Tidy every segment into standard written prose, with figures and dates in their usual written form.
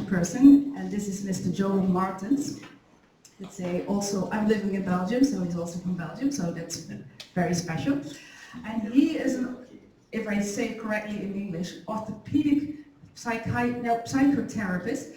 person, and this is Mr. Johan Maertens. I'm living in Belgium, so he's also from Belgium, so that's very special. And he is, if I say it correctly in English, orthopedic psychotherapist,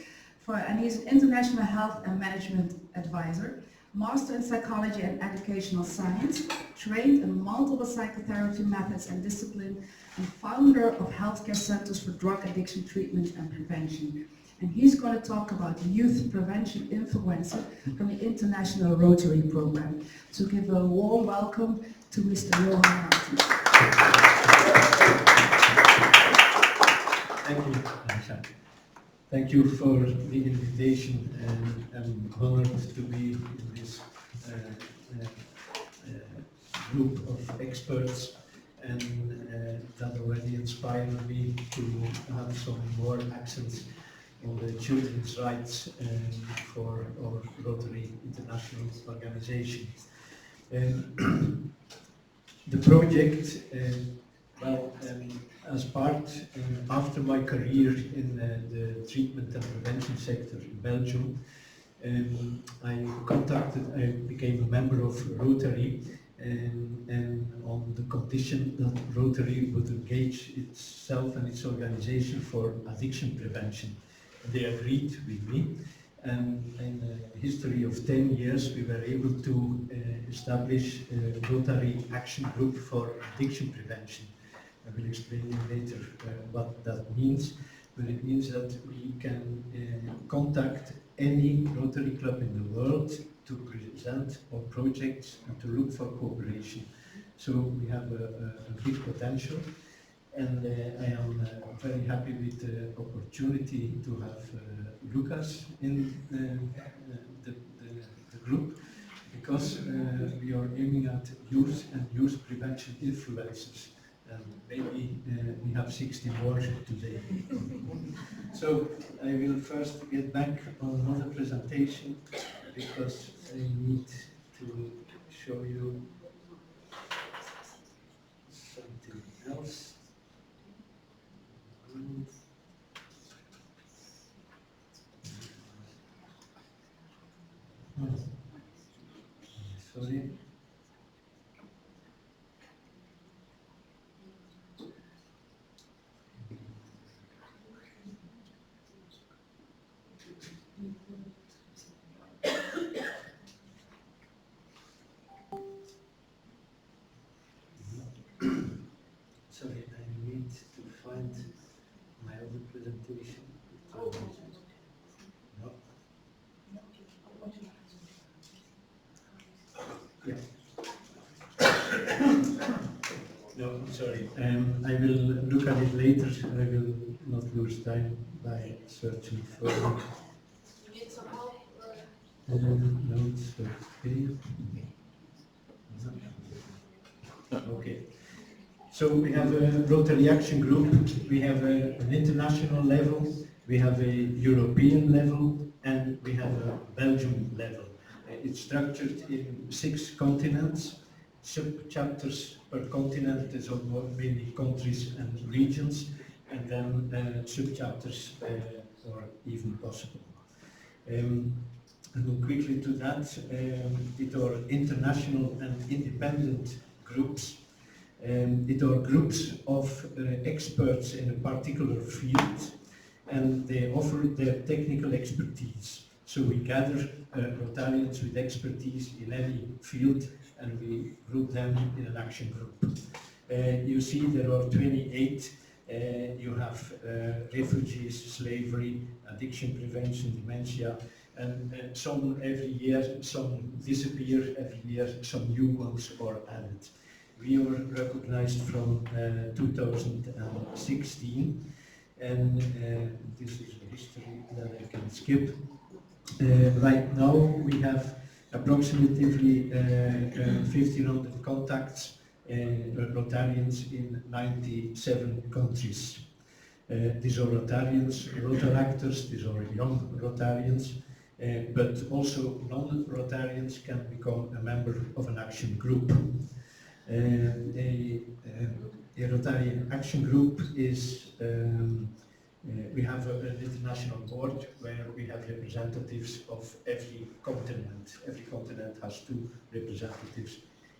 and he's an international health and management advisor, master in psychology and educational science, trained in multiple psychotherapy methods and discipline, and founder of healthcare centers for drug addiction treatment and prevention. And he's going to talk about youth prevention influencer from the International Rotary program. So give a warm welcome to Mr. Johan Maertens. Thank you, Tanja. Thank you for the invitation, and I'm honored to be in this group of experts, and that already inspired me to have some more accents on the children's rights for our Rotary International organization. The project, as part, after my career in the treatment and prevention sector in Belgium, I became a member of Rotary, and on the condition that Rotary would engage itself and its organization for addiction prevention. They agreed with me, and in a history of 10 years we were able to establish a Rotary Action Group for Addiction Prevention. I will explain later what that means, but it means that we can contact any Rotary club in the world to present our projects and to look for cooperation. So we have a big potential, and I am very happy with the opportunity to have Lucas in the group, because we are aiming at youth and youth prevention influencers. And maybe we have 60 more today. So I will first get back on another presentation, because I need to show you something else. Sorry. Sorry, I need to find my other presentation. No. Yeah. No, sorry. I will look at it later. I will not lose time by searching for it. You need some help? No, it's okay. Okay. So we have a Rotary Action Group, we have an international level, we have a European level, and we have a Belgium level. It's structured in 6 continents, sub-chapters per continent, is mainly countries and regions, and then sub-chapters are even possible. And we'll quickly to that, it are international and independent groups. It are groups of experts in a particular field, and they offer their technical expertise. So we gather Rotarians with expertise in any field, and we group them in an action group. You see there are 28. You have refugees, slavery, addiction prevention, dementia, and some every year, some disappear every year, some new ones are added. We were recognized from 2016, and this is a history that I can skip. Right now we have approximately 1,500 contacts, Rotarians in 97 countries. These are Rotarians, Rotaractors, these are young Rotarians, but also non-Rotarians can become a member of an action group. A Rotarian action group is We have an international board where we have representatives of every continent. Every continent has 2 representatives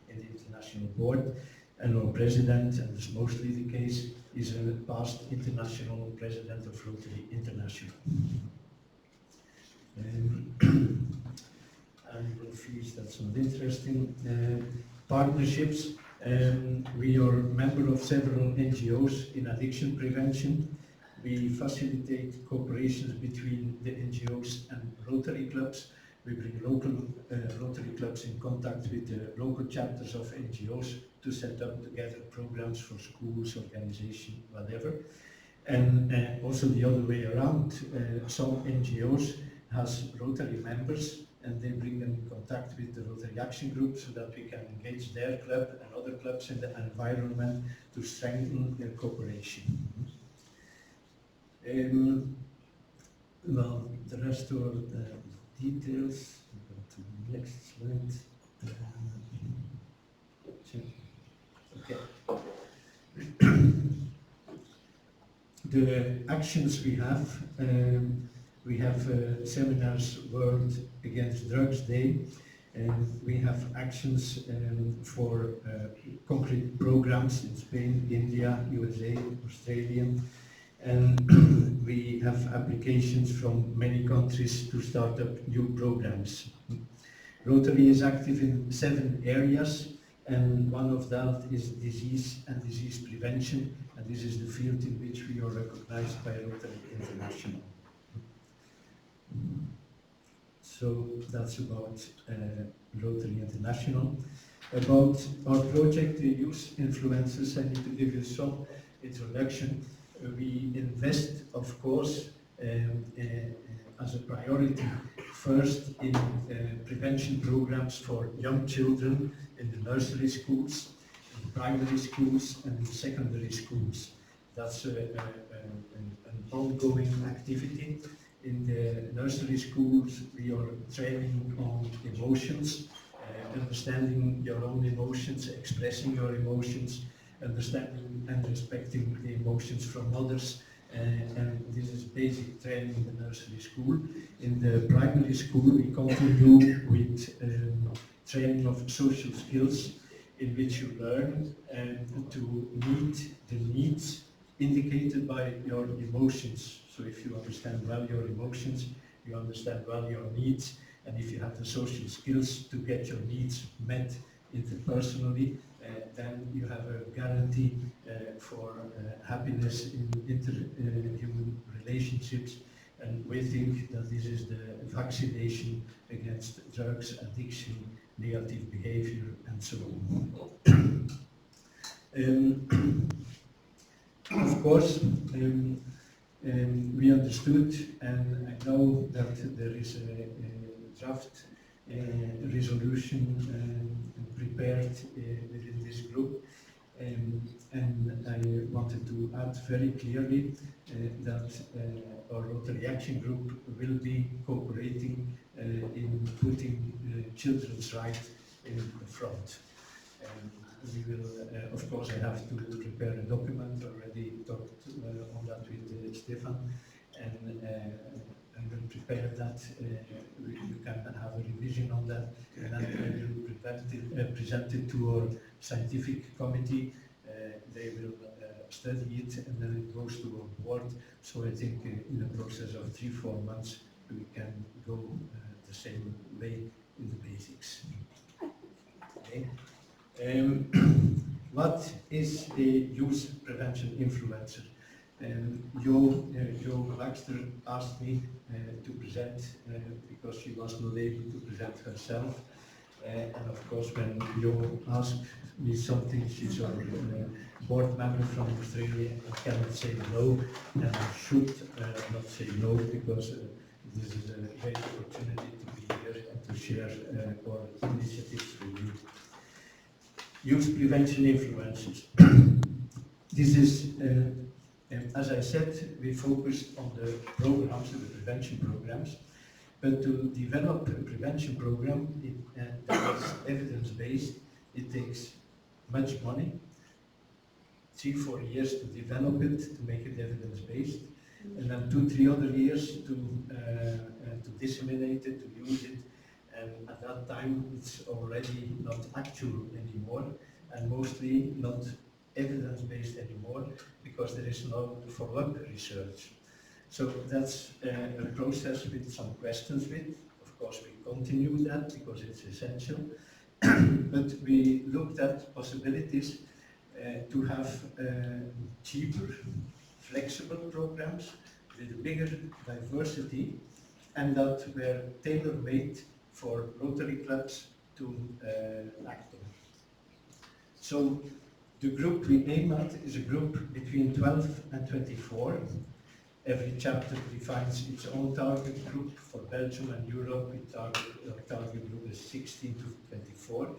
in the international board, and our president, and this is mostly the case, is a past international president of Rotary International. And fees, that's not interesting. Partnerships. We are a member of several NGOs in addiction prevention. We facilitate cooperations between the NGOs and Rotary clubs. We bring local Rotary clubs in contact with the local chapters of NGOs to set up together programs for schools, organization, whatever. And also the other way around, some NGOs has Rotary members and they bring them in contact with the Rotary Action Group so that we can engage their club and other clubs in the environment to strengthen their cooperation. Well, the rest are the details. Go to the next slide. Okay. The actions we have seminars World Against Drugs Day, and we have actions for concrete programs in Spain, India, USA, Australia, and we have applications from many countries to start up new programs. Rotary is active in 7 areas, and one of that is disease and disease prevention, and this is the field in which we are recognized by Rotary International. So that's about Rotary International. About our project, the Youth Influencers, I need to give you some introduction. We invest, of course, as a priority, first in prevention programs for young children in the nursery schools, in primary schools, and in secondary schools. That's an ongoing activity. In the nursery schools, we are training on emotions, understanding your own emotions, expressing your emotions, understanding and respecting the emotions from others, and this is basic training in the nursery school. In the primary school, we continue with training of social skills in which you learn to meet the needs indicated by your emotions. So if you understand well your emotions, you understand well your needs, and if you have the social skills to get your needs met interpersonally, then you have a guarantee for happiness in human relationships, and we think that this is the vaccination against drugs, addiction, negative behavior, and so on. Of course, we understood, and I know that there is a draft resolution prepared within this group, and I wanted to add very clearly that our Rotary Action Group will be cooperating in putting children's rights in the front. We will, of course, I have to prepare a document, already talked on that with Stefan, and I will prepare that. You can have a revision on that, and then I will present it to our scientific committee. They will study it, and then it goes to our board. So I think in the process of 3-4 months, we can go the same way in the basics. Okay. What is a youth prevention influencer? Jo Baxter asked me to present because she was not able to present herself. And of course, when Jo asked me something, she's a board member from Australia, I cannot say no, and I should not say no, because this is a great opportunity to be here and to share our initiatives with you. Youth prevention influencers. This is, as I said, we focused on the programs, the prevention programs, but to develop a prevention program that is evidence-based, it takes much money, 3-4 years to develop it, to make it evidence-based, and then 2-3 other years to disseminate it, to use it, and at that time it's already not actual anymore, and mostly not evidence-based anymore, because there is no follow-up research. So that's a process with some questions with. Of course, we continue that because it's essential. But we looked at possibilities to have cheaper, flexible programs with a bigger diversity, and that were tailor-made for Rotary clubs to act on. So the group we aim at is a group between 12 and 24. Every chapter defines its own target group. For Belgium and Europe, our target group is 16 to 24.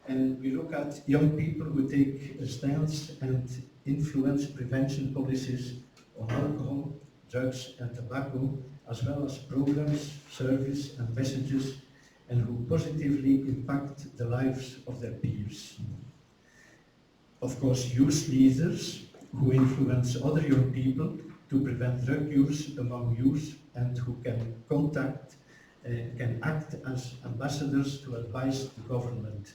And we look at young people who take a stance and influence prevention policies on alcohol, drugs and tobacco, as well as programs, service and messages, and who positively impact the lives of their peers. Of course, youth leaders who influence other young people to prevent drug use among youth, and who can act as ambassadors to advise the government.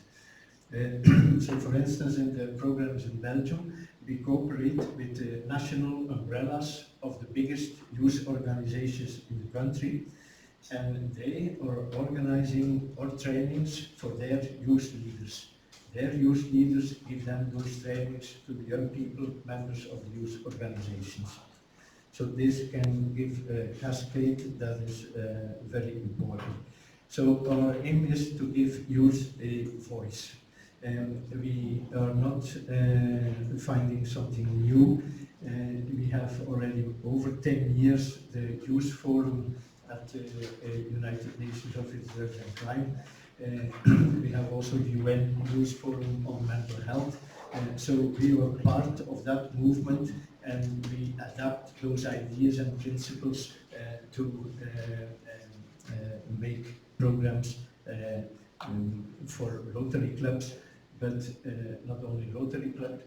So for instance, in the programs in Belgium, we cooperate with the national umbrellas of the biggest youth organizations in the country, and they are organizing our trainings for their youth leaders. Their youth leaders give them those trainings to the young people, members of the youth organizations. So this can give a cascade that is very important. So our aim is to give youth a voice. We are not finding something new. We have already over 10 years the Youth Forum at the United Nations Office of Drugs and Crime. We have also the UN Youth Forum on Mental Health. So we are part of that movement, and we adapt those ideas and principles to make programs for Rotary clubs, but not only Rotary club.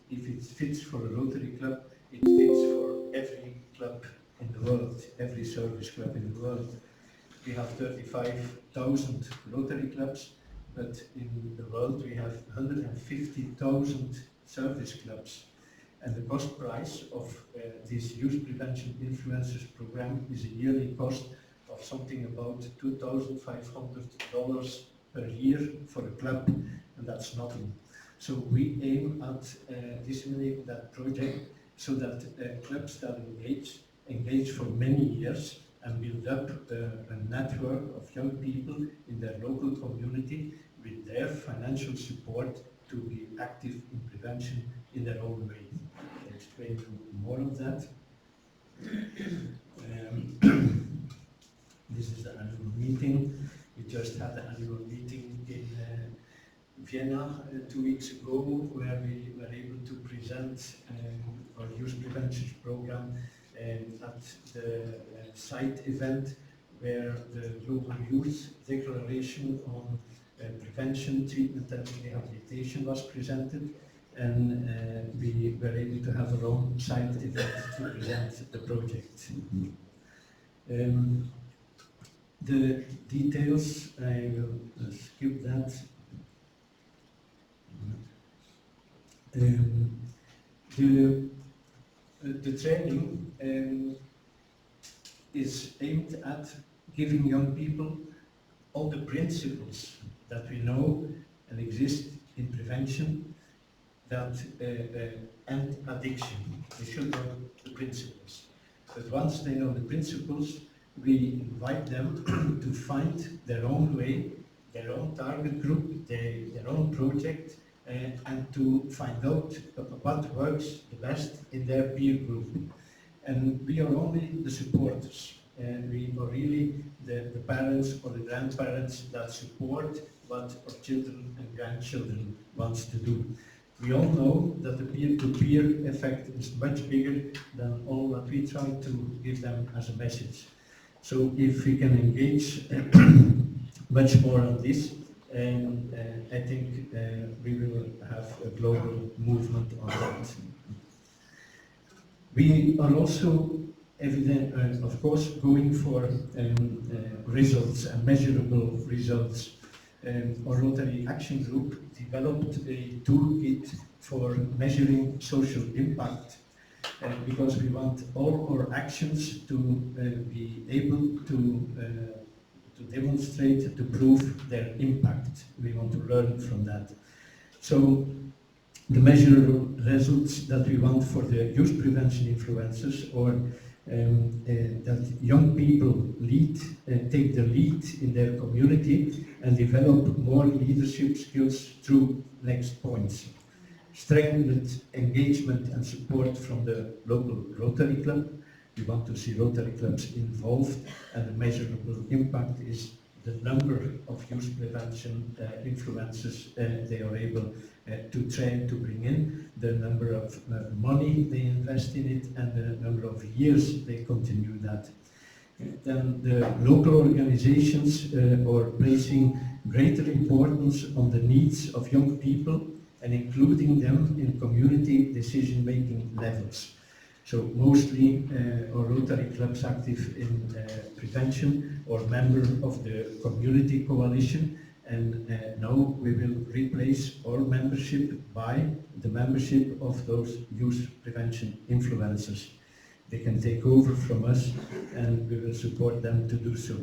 If it fits for a Rotary club, it fits for every club in the world, every service club in the world. We have 35,000 Rotary clubs, but in the world we have 150,000 service clubs. And the cost price of this youth prevention influencers program is a yearly cost of something about $2,500 per year for a club, and that's nothing. So we aim at disseminating that project so that clubs that engage for many years and build up a network of young people in their local community with their financial support to be active in prevention in their own way. I'll explain more of that. This is the annual meeting. We just had the annual meeting in Vienna 2 weeks ago, where we were able to present our youth prevention program at the site event, where the Global Youth Declaration on Prevention, Treatment and Rehabilitation was presented, and we were able to have our own site event to present the project. The details, I will skip that. The training is aimed at giving young people all the principles that we know and exist in prevention that end addiction. They should know the principles. But once they know the principles, we invite them to find their own way, their own target group, their own project, and to find out what works the best in their peer group. And we are only the supporters. We are really the parents or the grandparents that support what our children and grandchildren want to do. We all know that the peer-to-peer effect is much bigger than all what we try to give them as a message. So if we can engage much more on this, I think we will have a global movement on that. We are also of course, going for results and measurable results. Our Rotary Action Group developed a toolkit for measuring social impact because we want all our actions to be able to demonstrate, to prove their impact. We want to learn from that. So the measurable results that we want for the youth prevention influencers, or that young people take the lead in their community and develop more leadership skills through next points. Strengthened engagement and support from the local Rotary Club. We want to see Rotary clubs involved, and the measurable impact is the number of youth prevention influencers they are able to train, to bring in, the number of money they invest in it, and the number of years they continue that. Then the local organizations are placing greater importance on the needs of young people and including them in community decision-making levels. So mostly our Rotary clubs active in prevention or member of the community coalition, and now we will replace our membership by the membership of those youth prevention influencers. They can take over from us and we will support them to do so.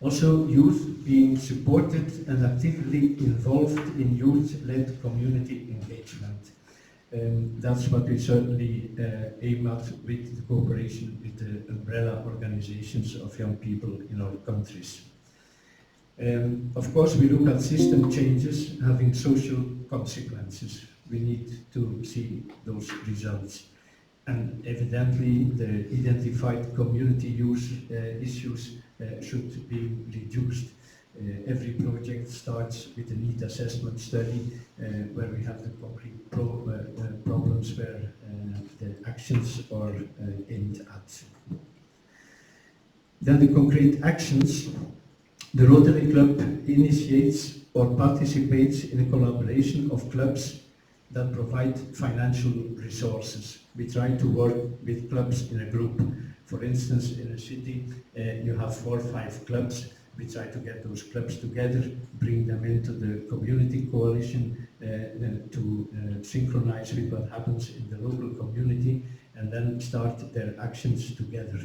Also, youth being supported and actively involved in youth-led community engagement. That's what we certainly aim at with the cooperation with the umbrella organizations of young people in our countries. Of course, we look at system changes having social consequences. We need to see those results. And evidently, the identified community use issues should be reduced. Every project starts with a need assessment study where we have the concrete problems where the actions are aimed at. Then the concrete actions. The Rotary Club initiates or participates in a collaboration of clubs that provide financial resources. We try to work with clubs in a group. For instance, in a city, you have 4 or 5 clubs. We try to get those clubs together, bring them into the community coalition to synchronize with what happens in the local community and then start their actions together.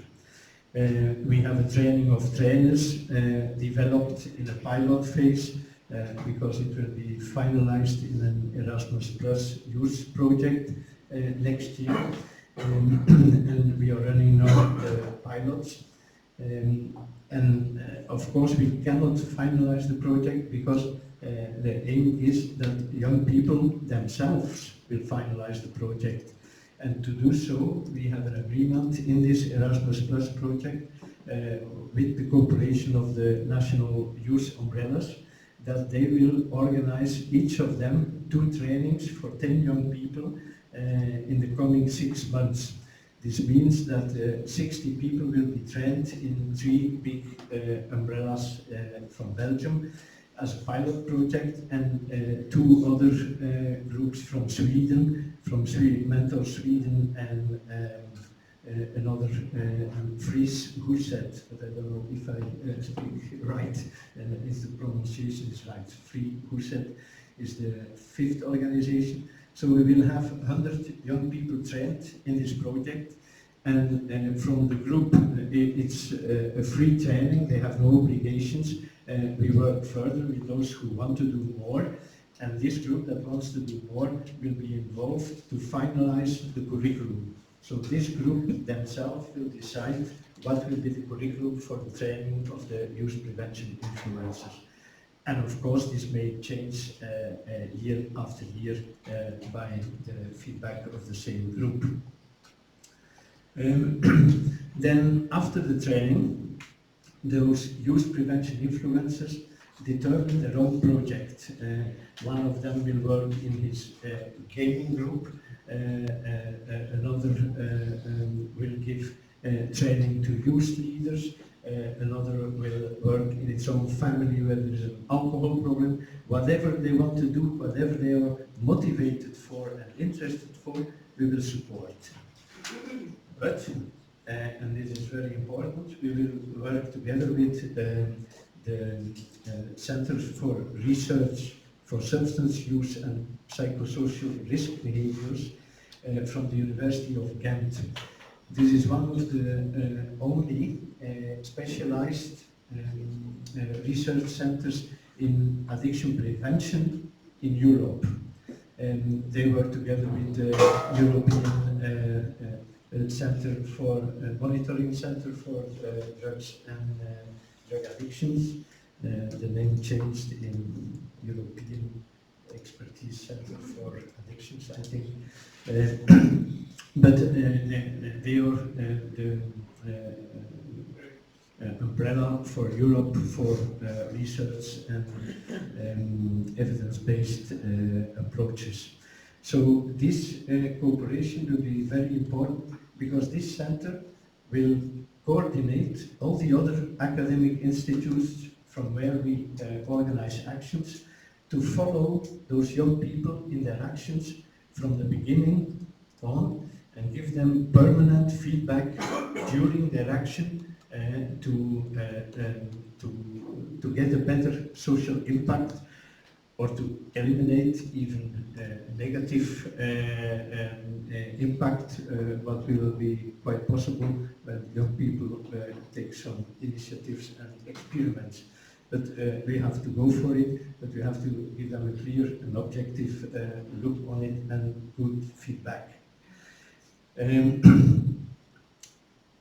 We have a training of trainers developed in a pilot phase because it will be finalized in an Erasmus Plus youth project next year. And we are running now the pilots. Of course we cannot finalize the project because the aim is that young people themselves will finalize the project. And to do so, we have an agreement in this Erasmus Plus project with the cooperation of the national youth umbrellas that they will organize each of them 2 trainings for 10 young people in the coming 6 months. This means that 60 people will be trained in 3 big umbrellas from Belgium as a pilot project, and 2 other groups from Sweden, Mentor Sweden, and another Fries Huset, but I don't know if I speak right, if the pronunciation is right. Fries Huset is the 5th organization. So we will have 100 young people trained in this project, and from the group it's a free training, they have no obligations. We work further with those who want to do more, and this group that wants to do more will be involved to finalize the curriculum. So this group themselves will decide what will be the curriculum for the training of the youth prevention influencers. And of course this may change year after year by the feedback of the same group. Then after the training, those youth prevention influencers determine their own project. One of them will work in his gaming group, another will give training to youth leaders, another will work in its own family where there is an alcohol problem. Whatever they want to do, whatever they are motivated for and interested for, we will support. But, and this is very important, we will work together with the Centers for Research for Substance Use and Psychosocial Risk Behaviors from the University of Ghent. This is one of the only specialized research centers in addiction prevention in Europe. They work together with the European Center for Monitoring Center for Drugs and Drug Addictions. The name changed in European Expertise Center for Addictions, I think. But they are the umbrella for Europe for research and evidence-based approaches. So this cooperation will be very important because this center will coordinate all the other academic institutes from where we organize actions to follow those young people in their actions from the beginning on and give them permanent feedback during their action to get a better social impact or to eliminate even negative impact, what will be quite possible when young people take some initiatives and experiments. But we have to go for it, but we have to give them a clear and objective look on it and good feedback.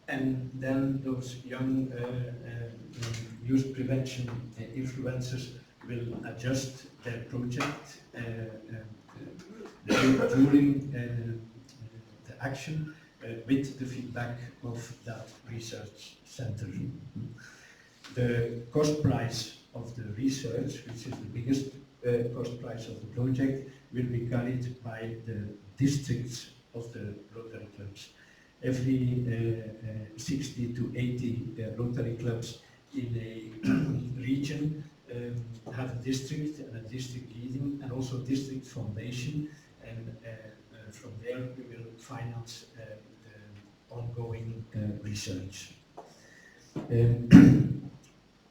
And then those young youth prevention influencers will adjust their project during the action with the feedback of that research center. The cost price of the research, which is the biggest cost price of the project, will be carried by the districts of the Rotary clubs. Every 60 to 80 Rotary clubs in a region have a district and a district leading and also district foundation, and from there we will finance the ongoing research.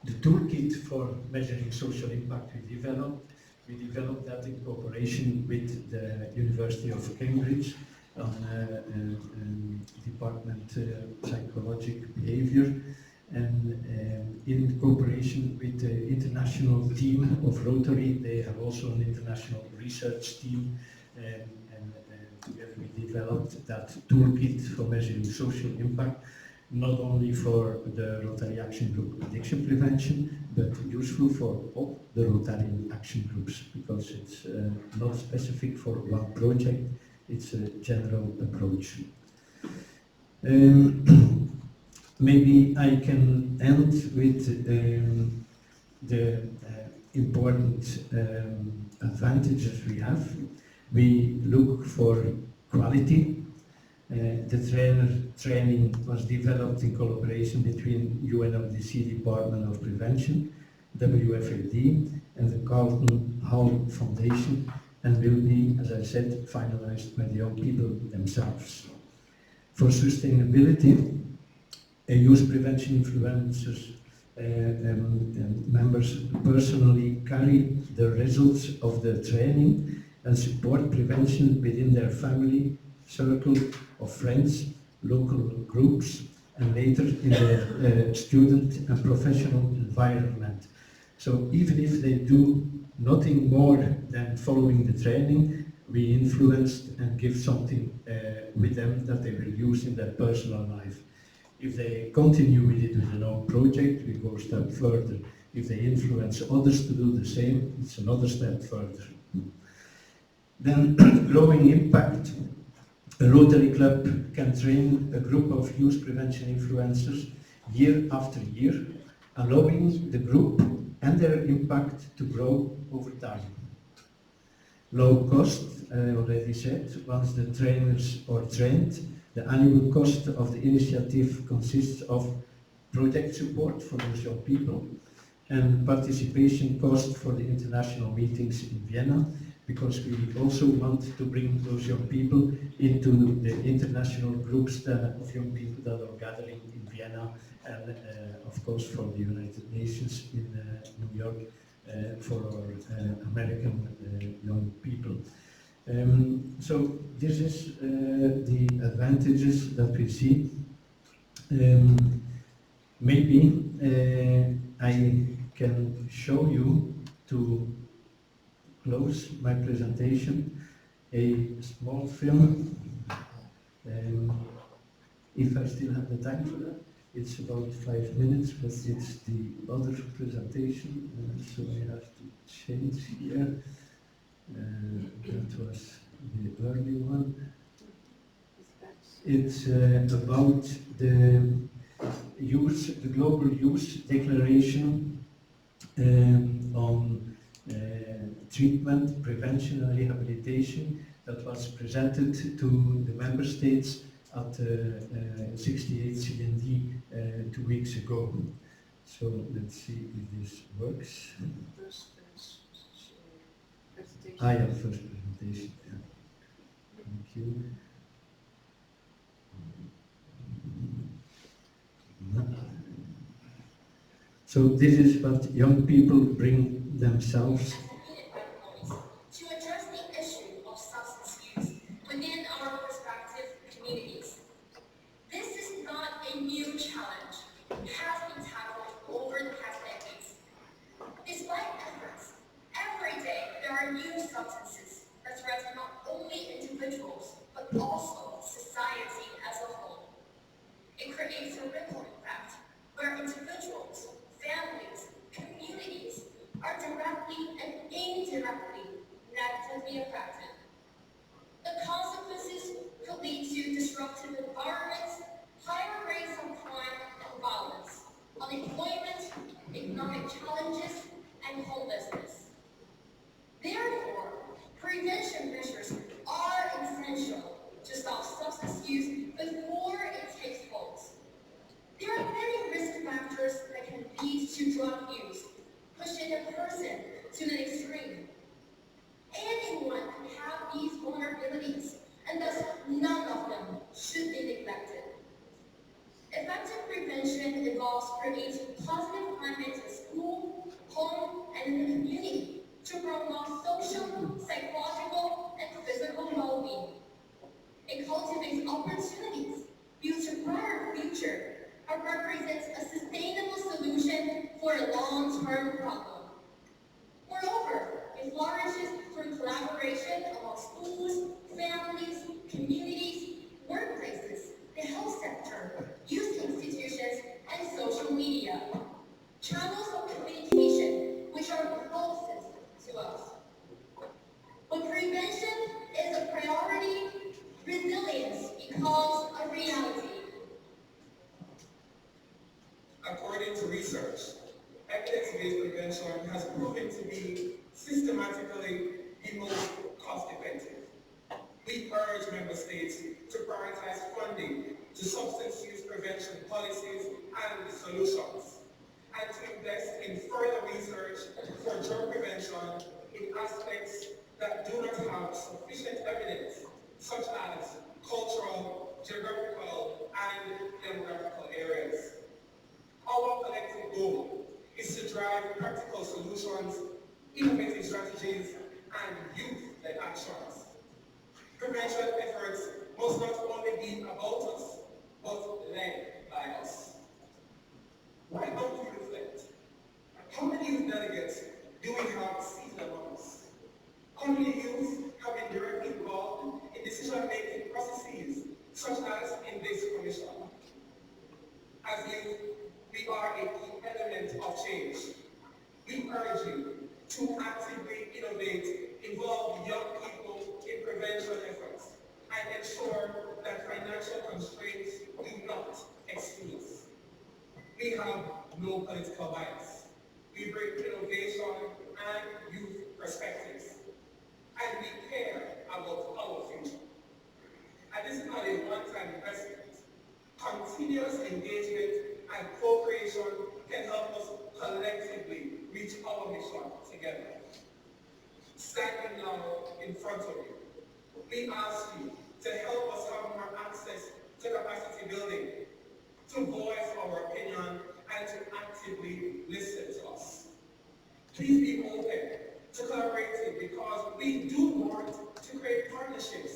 The toolkit for measuring social impact we developed that in cooperation with the University of Cambridge on Department Psychological Behavior, and in cooperation with the international team of Rotary. They have also an international research team, and together we developed that toolkit for measuring social impact, not only for the Rotary Action Group Addiction Prevention, but useful for all the Rotarian action groups, because it's not specific for one project, it's a general approach. Maybe I can end with the important advantages we have. We look for quality. The training was developed in collaboration between UNODC Department of Prevention, WFLD, and the Carlton Hall Foundation, and will be, as I said, finalized by the young people themselves. For sustainability, youth prevention influencers and members personally carry the results of the training and support prevention within their family, circle of friends, local groups, and later in their student and professional environment. So even if they do nothing more than following the training, we influenced and give something with them that they will use in their personal life. If they continue with it with an own project, we go a step further. If they influence others to do the same, it's another step further. Then growing impact. A Rotary Club can train a group of youth prevention influencers year after year, allowing the group and their impact to grow over time. Low cost, I already said, once the trainers are trained, the annual cost of the initiative consists of project support for those young people and participation cost for the international meetings in Vienna because we also want to bring those young people into the international groups of young people that are gathering in Vienna and of course from the United Nations in New York for our American young people. So this is the advantages that we see. Maybe I can show you, to close my presentation, a small film. If I still have the time for that, it's about 5 minutes, but it's the other presentation, so I have to change here. That was the early one. It's about the Global Youth Declaration on treatment, prevention and rehabilitation that was presented to the member states at 68 CND 2 weeks ago. So let's see if this works. First presentation. First presentation. Yeah. Thank you. So this is what young people bring themselves. To address the issue of substance use within our respective communities. This is not a new challenge. It has been tackled over the past decades. Despite efforts, every day there are new substances that threaten not only individuals, but also society as a whole. It creates a ripple effect where individuals, families, communities are directly and indirectly negatively affected. The consequences could lead to disruptive environments, higher rates of crime and violence, unemployment, economic challenges, and homelessness. Therefore, prevention measures are essential to stop substance use before it takes hold. There are many risk factors that can lead to drug use, pushing a person to an extreme. Anyone can have these vulnerabilities, and thus none of them should be neglected. Effective prevention involves creating positive climates in school, home, and in the community to promote social, psychological, and physical well-being. It cultivates opportunities, builds a brighter future, and represents a sustainable solution for a long-term problem. Moreover, it flourishes through collaboration among schools, families, communities, workplaces, the health sector, youth institutions, and social media. Channels of communication which are closest to us. When prevention is a priority, resilience becomes a reality. According to research, evidence-based prevention has proven to be systematically the most cost-effective. We urge member states to prioritize funding to substance use prevention policies and solutions, and to invest in further research for drug prevention in aspects that do not have sufficient evidence, such as cultural, geographical, and demographical areas. Our collective goal is to drive practical solutions, innovative strategies, and youth-led actions. Prevention efforts must not only be about us, but led by us. Why don't we reflect? How many youth delegates do we have seated among us? How many youth have been directly involved in decision-making processes, such as in this commission? As youth, we are a key element of change. We urge you to actively innovate, involve young people in prevention efforts, and ensure that financial constraints do not exclude us. We have no political bias. We bring innovation and youth perspectives, and we care about our future. And this is not a one-time investment. Continuous engagement and cooperation can help us collectively reach our mission together. Standing now in front of you. We ask you to help us have more access to capacity building, to voice our opinion, and to actively listen to us. Please be open to collaborating because we do want to create partnerships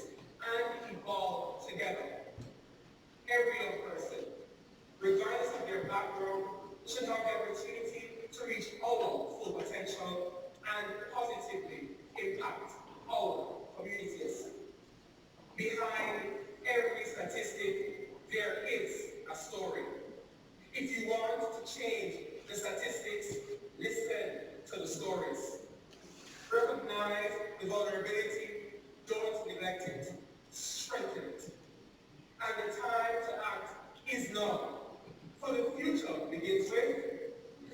and evolve together. Every young person, regardless of their background, should have the opportunity to reach our full potential and positively impact our communities. Behind every statistic, there is a story. If you want to change the statistics, listen to the stories. Recognize the vulnerability, don't neglect it, strengthen it. And the time to act is now. For the future begins with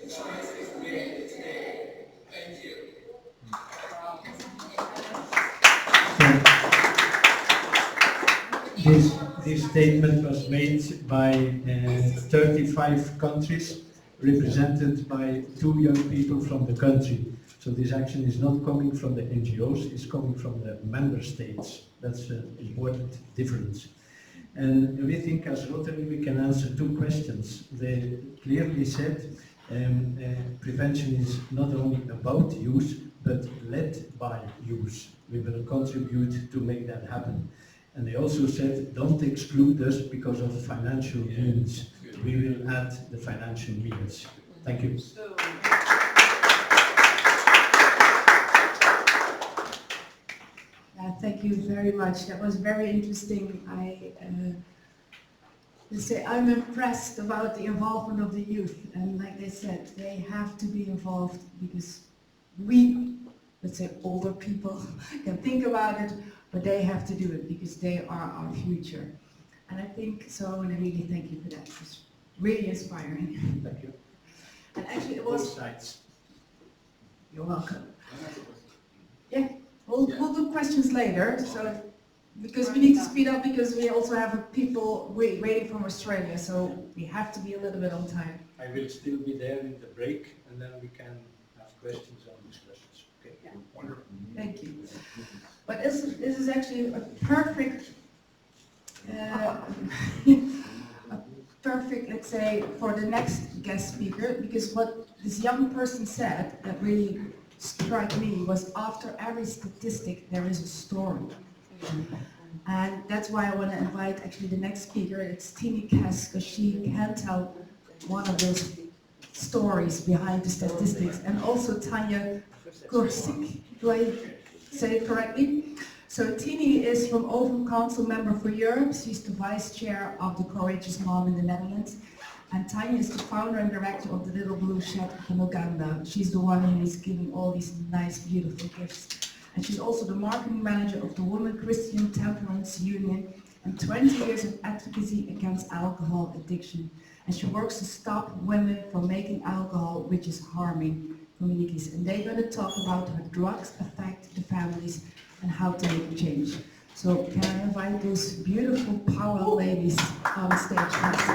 the choice is made today. Thank you. This statement was made by 35 countries, represented by 2 young people from the country. So this action is not coming from the NGOs, it's coming from the member states. That's an important difference. And we think as Rotary we can answer 2 questions. They clearly said prevention is not only about use, but led by use. We will contribute to make that happen. And they also said, don't exclude us because of financial means. We will add the financial means. Thank you. Thank you very much. That was very interesting. I'm impressed about the involvement of the youth. And like they said, they have to be involved because we, let's say older people, can think about it, but they have to do it because they are our future. And I think so, and I really thank you for that. It was really inspiring. Thank you. And actually it was... Both sides. You're welcome. Yeah, we'll do questions later, so because we need to speed up because we also have people waiting from Australia, so we have to be a little bit on time. I will still be there in the break, and then we can have questions and discussions. Okay. Yeah. Wonderful. Thank you. But this is actually a perfect, let's say, for the next guest speaker, because what this young person said that really struck me was after every statistic there is a story. And that's why I want to invite actually the next speaker. It's Tini Kess, because she can tell one of those stories behind the statistics, and also Tanja Curcic. Do I say it correctly? So Tini is from Open Council member for Europe. She's the vice chair of the Courageous Mom in the Netherlands. And Tanja is the founder and director of the Little Blue Shed in Uganda. She's the one who is giving all these nice, beautiful gifts. And she's also the marketing manager of the Women Christian Temperance Union and 20 years of advocacy against alcohol addiction. And she works to stop women from making alcohol, which is harming communities. And they're going to talk about how drugs affect the families and how to make a change. So can I invite those beautiful power ladies on stage, please?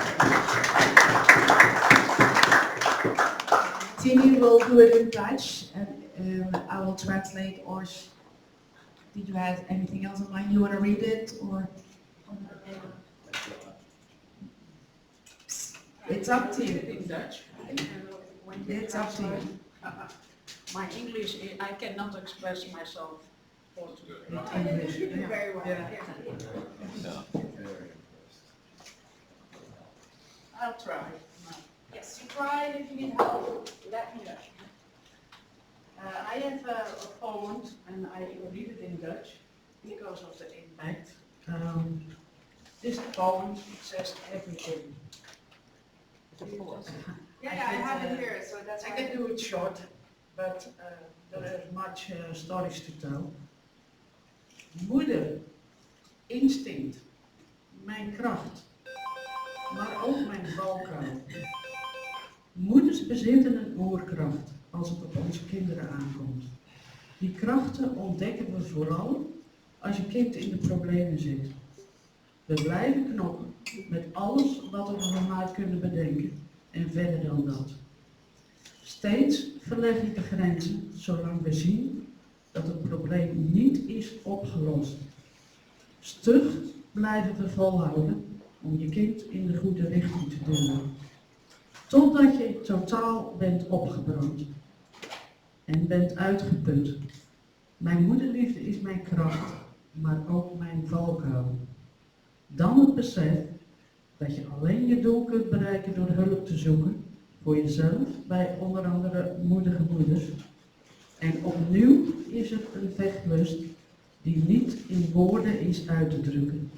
Tini will do it in Dutch, and I will translate, or did you have anything else in mind? You want to read it, or? It's up to you. In Dutch. It's up to you. My English, I cannot express myself. English. Very well. Yeah. I'll try. Yes, you try, and if you need help, let me know. I have a poem, and I read it in Dutch because of the impact. This poem says everything. Yeah, I have it here, so that's I can do it short, but there are much stories to tell. Moeder, instinct, mijn kracht, maar ook mijn valkuil. Moeders bezitten een oerkracht als het op onze kinderen aankomt. Die krachten ontdekken we vooral als je kind in de problemen zit. We blijven knokken met alles wat we maar kunnen bedenken en verder dan dat. Steeds verleg ik de grenzen zolang we zien dat het probleem niet is opgelost. Stug blijven we volhouden om je kind in de goede richting te duwen. Totdat je totaal bent opgebrand en bent uitgeput. Mijn moederliefde is mijn kracht, maar ook mijn valkuil. Dan het besef dat je alleen je doel kunt bereiken door hulp te zoeken voor jezelf bij onder andere Moedige Moeders. En opnieuw is het een vechtlust die niet in woorden is uit te drukken.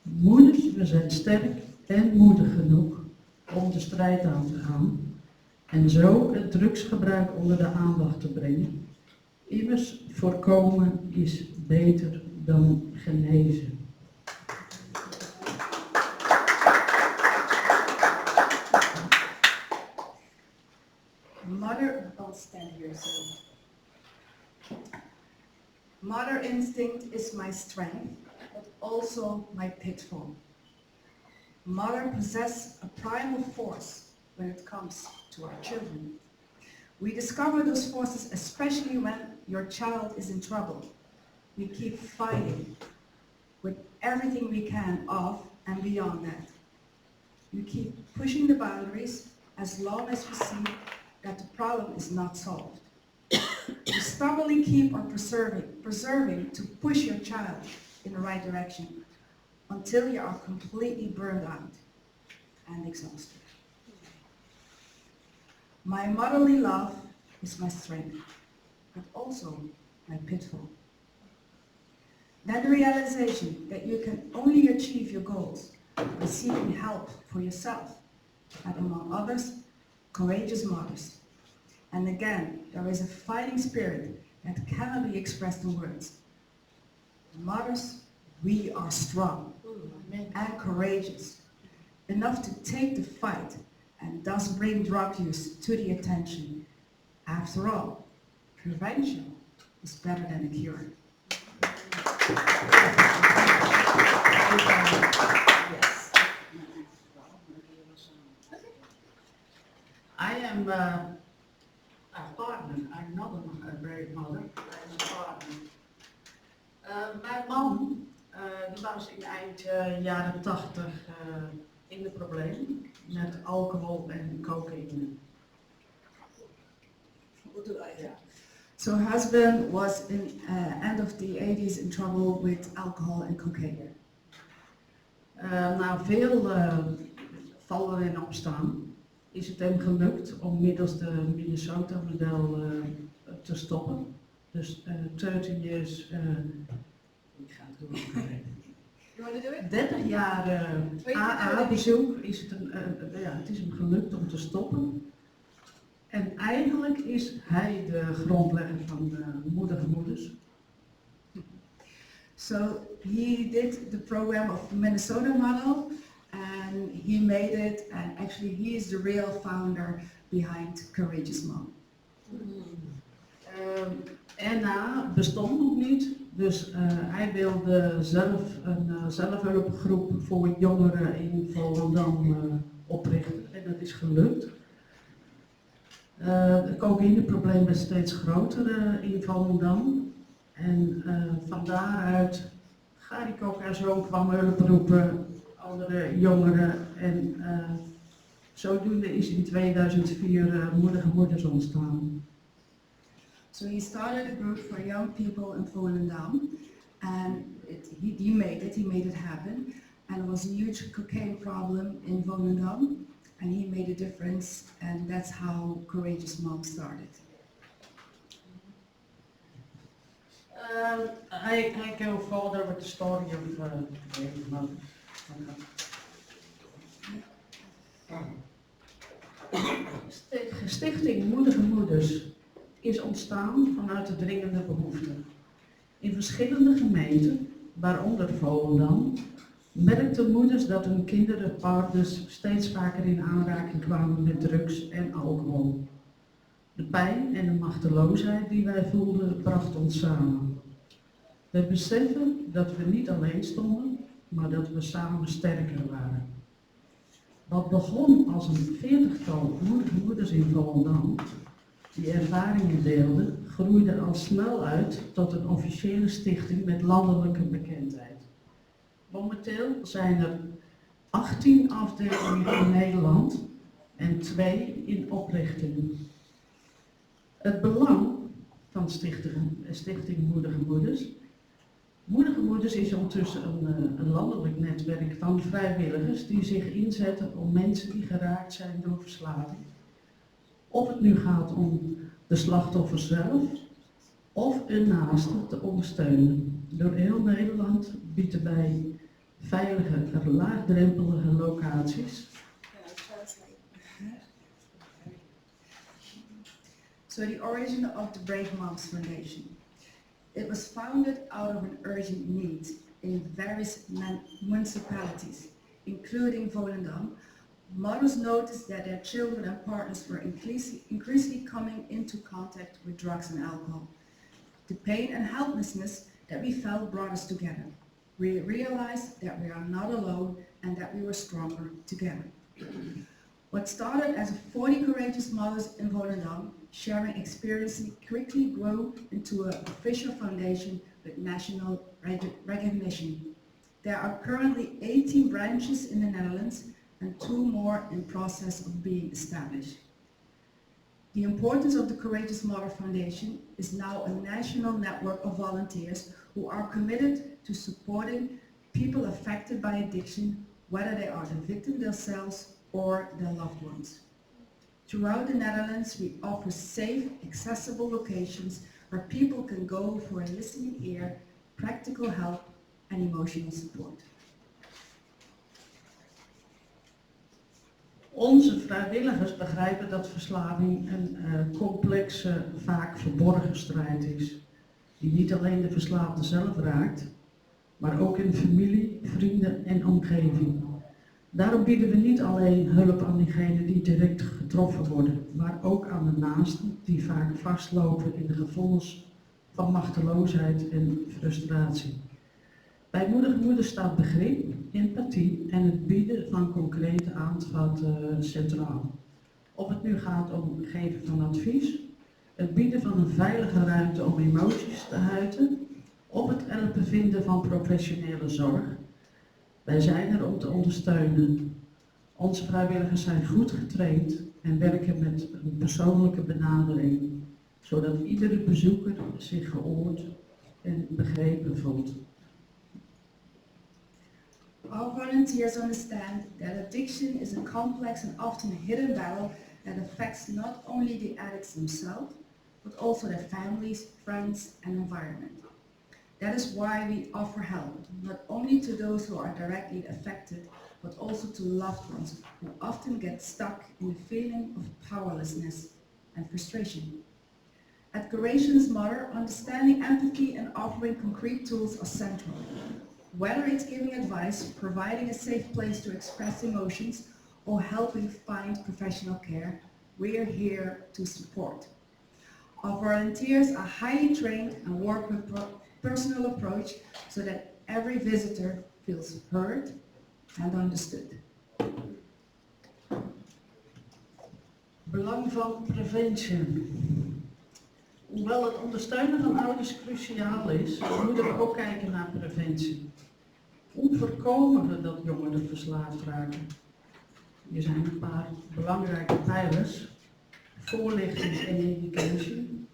Moeders, we zijn sterk en moedig genoeg om de strijd aan te gaan en zo het drugsgebruik onder de aandacht te brengen. Immers, voorkomen is beter dan genezen. Mother, I'll stand here so. Mother instinct is my strength, but also my pitfall. Mother possesses a primal force when it comes to our children. We discover those forces especially when your child is in trouble. We keep fighting with everything we can of and beyond that. We keep pushing the boundaries as long as we see that the problem is not solved. You stubbornly keep on preserving to push your child in the right direction until you are completely burned out and exhausted. My motherly love is my strength, but also my pitfall. Then the realization that you can only achieve your goals by seeking help for yourself, and among others, courageous mothers. And again, there is a fighting spirit that cannot be expressed in words. Mothers, we are strong and courageous, enough to take the fight and thus bring drug use to the attention. After all, prevention is better than a cure. Yes. I am a partner. I'm not a brave mother. I'm a partner. Mijn man die was in eind jaren 80 in de problemen met alcohol en cocaïne. So husband was in end of the 80s in trouble with alcohol and cocaine. Na veel vallen en opstaan is het hem gelukt om middels de Minnesota-model te stoppen. Dus 13 years, ik ga het doen. 30 jaar AA-bezoek is het, het is hem gelukt om te stoppen. En eigenlijk is hij de grondlegger van Moedige Moeders. So he did the program of the Minnesota model and he made it, and actually he is the real founder behind Courageous Mom. NA bestond nog niet, dus hij wilde zelf een zelfhulpgroep voor jongeren in Volendam oprichten en dat is gelukt. Het cocaïneprobleem is steeds groter in Volendam en van daaruit ga ik ook naar zo'n kwam hulp roepen, andere jongeren en zodoende is in 2004 Moedige Moeders ontstaan. So he started a group for young people in Volendam, and he made it happen, and it was a huge cocaine problem in Volendam, and he made a difference, and that's how Courageous Mom started. I go further with the story of Courageous Mom. Stichting Moedige Moeders is ontstaan vanuit de dringende behoefte. In verschillende gemeenten, waaronder Volendam, merkten moeders dat hun kinderen, partners, steeds vaker in aanraking kwamen met drugs en alcohol. De pijn en de machteloosheid die wij voelden, bracht ons samen. We beseffen dat we niet alleen stonden, maar dat we samen sterker waren. Wat begon als een 40-tal moedige moeders in Volendam, die ervaringen deelde, groeide al snel uit tot een officiële stichting met landelijke bekendheid. Momenteel zijn er 18 afdelingen in Nederland en 2 in oprichting. Het belang van Stichting Moedige Moeders. Moedige Moeders is ondertussen een landelijk netwerk van vrijwilligers die zich inzetten om mensen die geraakt zijn door verslaving. Of het nu gaat om de slachtoffer zelf of een naaste te ondersteunen. Door heel Nederland bieden wij veilige, laagdrempelige locaties. So the origin of the Brave Moms Foundation. It was founded out of an urgent need in various municipalities, including Volendam. Mothers noticed that their children and partners were increasingly coming into contact with drugs and alcohol. The pain and helplessness that we felt brought us together. We realized that we are not alone and that we were stronger together. What started as 40 courageous mothers in Volendam sharing experiences quickly grew into an official foundation with national recognition. There are currently 18 branches in the Netherlands and 2 more in process of being established. The importance of the Courageous Mother Foundation is now a national network of volunteers who are committed to supporting people affected by addiction, whether they are the victim themselves or their loved ones. Throughout the Netherlands, we offer safe, accessible locations where people can go for a listening ear, practical help and emotional support. Onze vrijwilligers begrijpen dat verslaving een complexe, vaak verborgen strijd is, die niet alleen de verslaafde zelf raakt, maar ook in familie, vrienden en omgeving. Daarom bieden we niet alleen hulp aan diegenen die direct getroffen worden, maar ook aan de naasten die vaak vastlopen in de gevoelens van machteloosheid en frustratie. Bij Moedige Moeders staat begrip, empathie en het bieden van concrete aanvatten centraal. Of het nu gaat om het geven van advies, het bieden van een veilige ruimte om emoties te uiten, of het helpen vinden van professionele zorg. Wij zijn er om te ondersteunen. Onze vrijwilligers zijn goed getraind en werken met een persoonlijke benadering, zodat iedere bezoeker zich gehoord en begrepen voelt. Our volunteers understand that addiction is a complex and often hidden battle that affects not only the addicts themselves, but also their families, friends, and environment. That is why we offer help, not only to those who are directly affected, but also to loved ones who often get stuck in the feeling of powerlessness and frustration. At Courageous Mother, understanding empathy and offering concrete tools are central. Whether it's giving advice, providing a safe place to express emotions, or helping find professional care, we are here to support. Our volunteers are highly trained and work with personal approach so that every visitor feels heard and understood. Belang van preventie. Hoewel het ondersteunen van ouders cruciaal is, moeten we ook kijken naar preventie. Hoe voorkomen we dat jongeren verslaafd raken? Hier zijn een paar belangrijke pijlers. Voorlichting en education.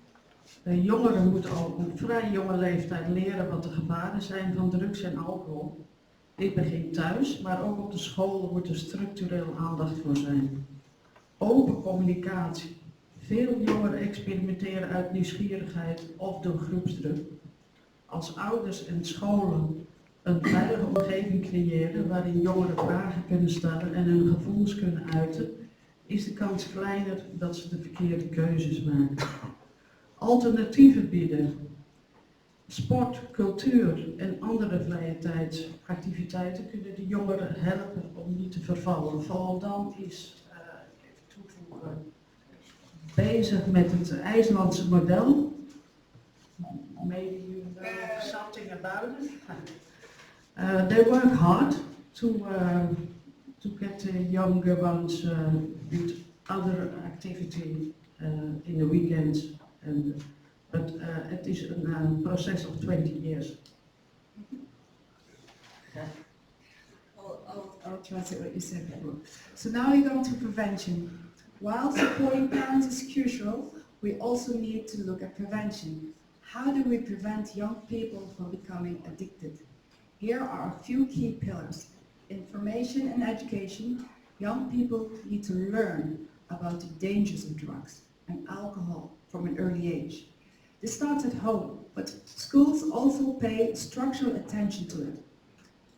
Jongeren moeten al op een vrij jonge leeftijd leren wat de gevaren zijn van drugs en alcohol. Dit begint thuis, maar ook op de scholen moet er structureel aandacht voor zijn. Open communicatie. Veel jongeren experimenteren uit nieuwsgierigheid of door groepsdruk. Als ouders en scholen een veilige omgeving creëren waarin jongeren vragen kunnen stellen en hun gevoelens kunnen uiten, is de kans kleiner dat ze de verkeerde keuzes maken. Alternatieven bieden. Sport, cultuur en andere vrije tijdsactiviteiten kunnen de jongeren helpen om niet te vervallen. Volendam is, even toevoegen, bezig met het IJslandse model. Maybe you know something about it. They work hard to get the younger ones with other activity in the weekends. But it is a process of 20 years. I'll translate what you said before. So now we go to prevention. While supporting parents is crucial, we also need to look at prevention. How do we prevent young people from becoming addicted? Here are a few key pillars. Information and education. Young people need to learn about the dangers of drugs and alcohol from an early age. This starts at home, but schools also pay structural attention to it.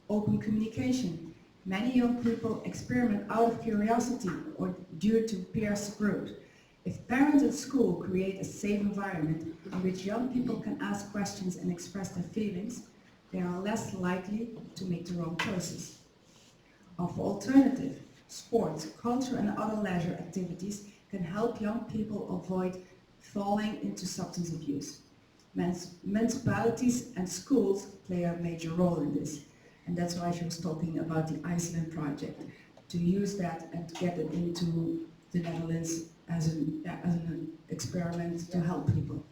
Open communication. Many young people experiment out of curiosity or due to peer support. If parents at school create a safe environment in which young people can ask questions and express their feelings, they are less likely to make the wrong choices. Offer alternative. Sports, culture and other leisure activities can help young people avoid falling into substance abuse. Municipalities and schools play a major role in this. And that's why she was talking about the Iceland project, to use that and to get it into the Netherlands as an experiment to help people.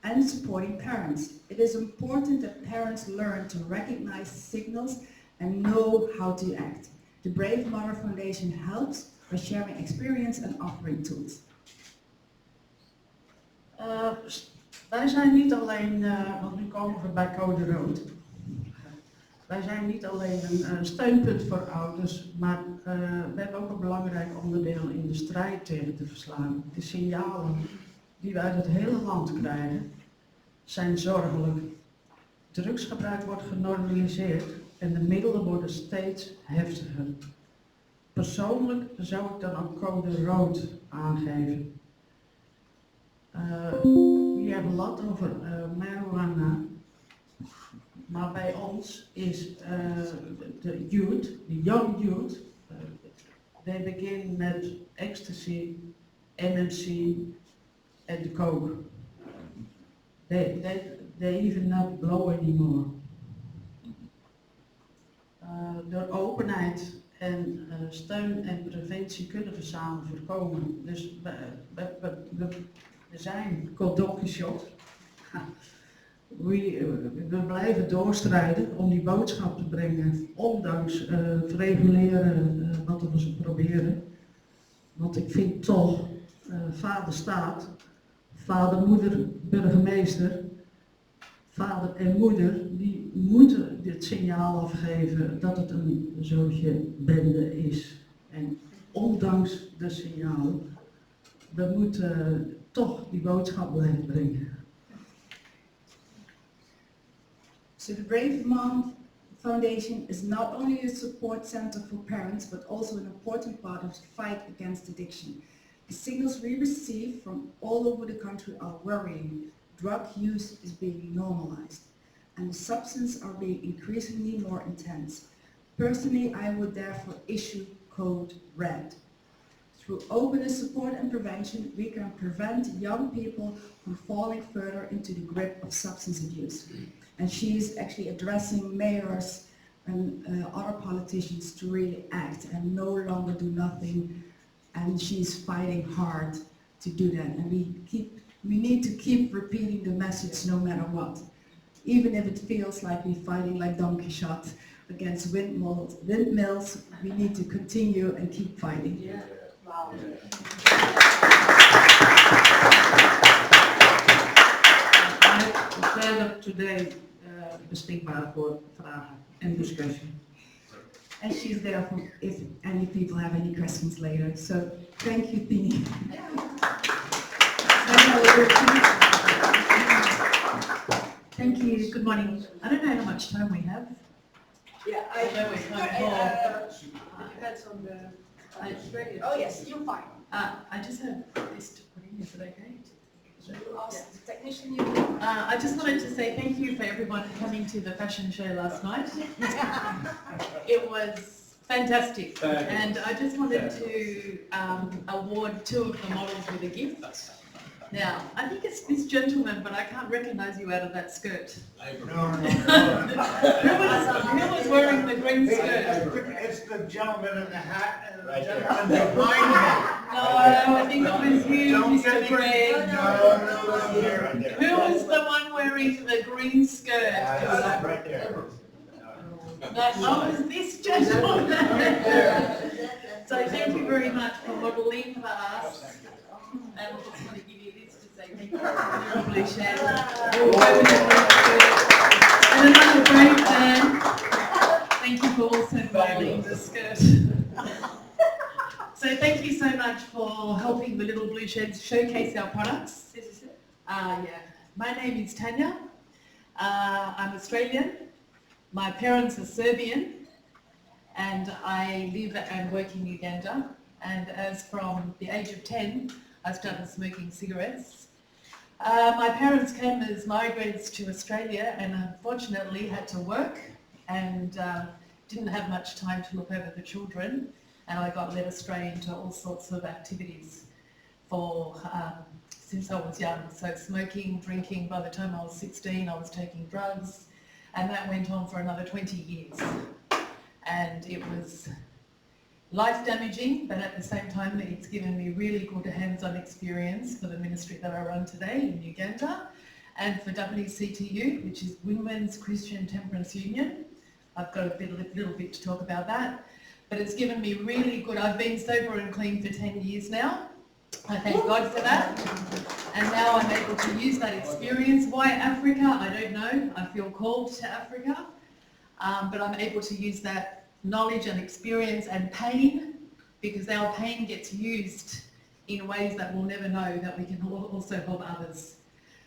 And supporting parents. It is important that parents learn to recognize signals and know how to act. The Brave Mother Foundation helps by sharing experience and offering tools. Wij zijn niet alleen, want nu komen we bij Code Rood. Wij zijn niet alleen een steunpunt voor ouders, maar we hebben ook een belangrijk onderdeel in de strijd tegen te verslaan. De signalen die we uit het hele land krijgen zijn zorgelijk. Drugsgebruik wordt genormaliseerd en de middelen worden steeds heftiger. Persoonlijk zou ik dan ook code rood aangeven. We hebben lot over marijuana. Maar bij ons is de youth, de young youth, they begin met ecstasy, MMC and the coke. They even not blow anymore. Door openheid en steun en preventie kunnen we samen voorkomen. Dus we zijn called Donkey Shot. We blijven doorstrijden om die boodschap te brengen, ondanks het reguleren wat we proberen. Want ik vind toch, vader staat, vader, moeder, burgemeester, vader en moeder, die moeten dit signaal afgeven dat het een zootje bende is. En ondanks de signalen, we moeten toch die boodschap blijven brengen. So the Brave Mom Foundation is not only a support center for parents, but also an important part of the fight against addiction. The signals we receive from all over the country are worrying. Drug use is being normalized, and the substances are being increasingly more intense. Personally, I would therefore issue Code Red. Through openness, support and prevention, we can prevent young people from falling further into the grip of substance abuse. And she is actually addressing mayors and other politicians to really act and no longer do nothing. And she's fighting hard to do that. And we need to keep repeating the message no matter what. Even if it feels like we're fighting like Donkey Shot against windmills, we need to continue and keep fighting. Yeah. Wow. Verder today beschikbaar voor vragen en discussie. And she's there for if any people have any questions later. So thank you, Tini. Thank you. Good morning. I don't know how much time we have. Yeah, Although we're kind of full. Depends on the. Oh yes, you're fine. I just have this to put in. Is it okay? You ask the technician. I just wanted to say thank you for everyone coming to the fashion show last night. It was fantastic, and I just wanted to award 2 of the models with a gift. Now, I think it's this gentleman, but I can't recognise you out of that skirt. No. Who was who's wearing the green skirt? It's the gentleman in the hat and the Right there. gentleman behind him. No, I think it was you, Don't get Mr. me- Craig. No, here. Right there. Who was the one wearing the green skirt? Right there. Oh, is this gentleman? So thank you very much for modelling for us. And I just want to give you this to say thank you for the blue shed. And another brave man. Thank you for also modelling the skirt. So thank you so much for helping the Little Blue Sheds showcase our products. Yeah. My name is Tanja. I'm Australian. My parents are Serbian, and I live and work in Uganda. And as from the age of 10, I started smoking cigarettes. My parents came as migrants to Australia and unfortunately had to work and didn't have much time to look over the children, and I got led astray into all sorts of activities since I was young. So smoking, drinking. By the time I was 16, I was taking drugs. And that went on for another 20 years. And it was life damaging, but at the same time it's given me really good hands-on experience for the ministry that I run today in Uganda and for WCTU, which is Women's Christian Temperance Union. I've got a little bit to talk about that. But it's given me really good, I've been sober and clean for 10 years now. I thank God for that. And now I'm able to use that experience. Why Africa? I don't know. I feel called to Africa. But I'm able to use that knowledge and experience and pain, because our pain gets used in ways that we'll never know, that we can also help others.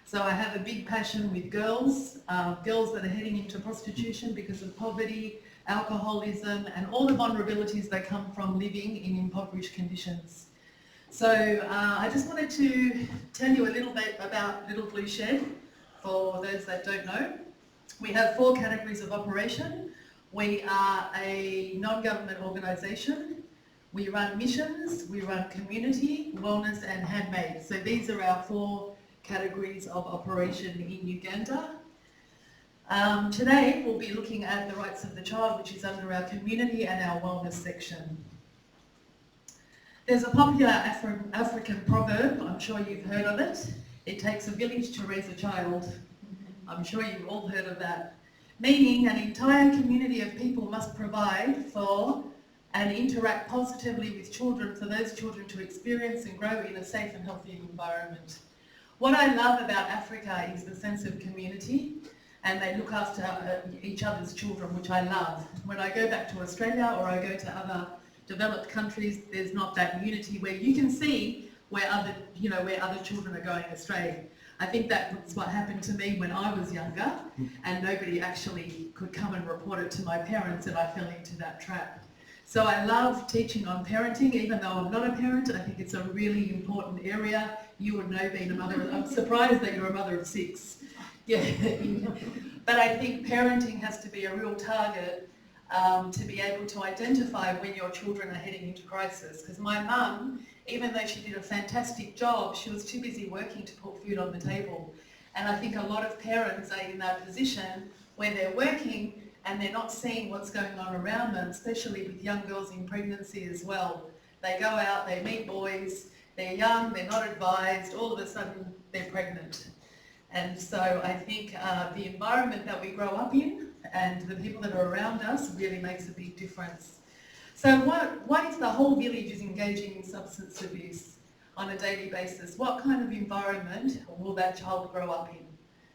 So I have a big passion with girls that are heading into prostitution because of poverty, alcoholism, and all the vulnerabilities that come from living in impoverished conditions. So I just wanted to tell you a little bit about Little Blue Shed for those that don't know. We have 4 categories of operation. We are a non-government organisation. We run missions, we run community, wellness and handmade. So these are our 4 categories of operation in Uganda. Today we'll be looking at the rights of the child, which is under our community and our wellness section. There's a popular African proverb, I'm sure you've heard of it. It takes a village to raise a child. I'm sure you've all heard of that. Meaning an entire community of people must provide for and interact positively with children for those children to experience and grow in a safe and healthy environment. What I love about Africa is the sense of community, and they look after each other's children, which I love. When I go back to Australia or I go to other developed countries, there's not that unity where you can see where other children are going astray. I think that's what happened to me when I was younger, and nobody actually could come and report it to my parents, and I fell into that trap. So I love teaching on parenting, even though I'm not a parent. I think it's a really important area. You would know, being a mother. I'm surprised that you're a mother of 6. Yeah. But I think parenting has to be a real target to be able to identify when your children are heading into crisis. Because my mum, even though she did a fantastic job, she was too busy working to put food on the table. And I think a lot of parents are in that position where they're working and they're not seeing what's going on around them, especially with young girls in pregnancy as well. They go out, they meet boys, they're young, they're not advised, all of a sudden they're pregnant. And so I think the environment that we grow up in and the people that are around us really makes a big difference. So what if the whole village is engaging in substance abuse on a daily basis? What kind of environment will that child grow up in?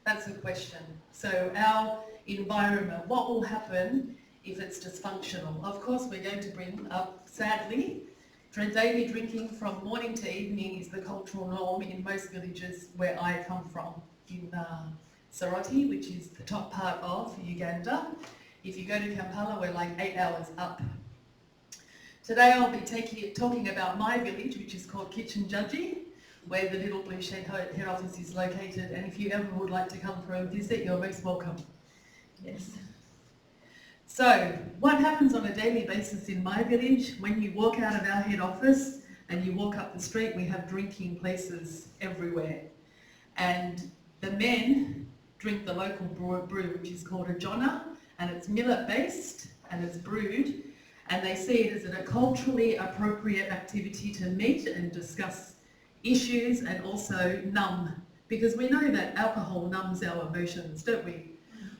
That's the question. So our environment, what will happen if it's dysfunctional? Of course, we're going to bring up, sadly, daily drinking from morning to evening is the cultural norm in most villages where I come from, in Rotary, which is the top part of Uganda. If you go to Kampala, we're like 8 hours up. Today I'll be talking about my village, which is called Kitchenjudge, where the Little Blue Shed head office is located, and if you ever would like to come for a visit, you're most welcome. Yes. So, what happens on a daily basis in my village? When you walk out of our head office and you walk up the street, we have drinking places everywhere. And the men drink the local brew, which is called a jonna, and it's millet based and it's brewed, and they see it as a culturally appropriate activity to meet and discuss issues and also numb, because we know that alcohol numbs our emotions, don't we?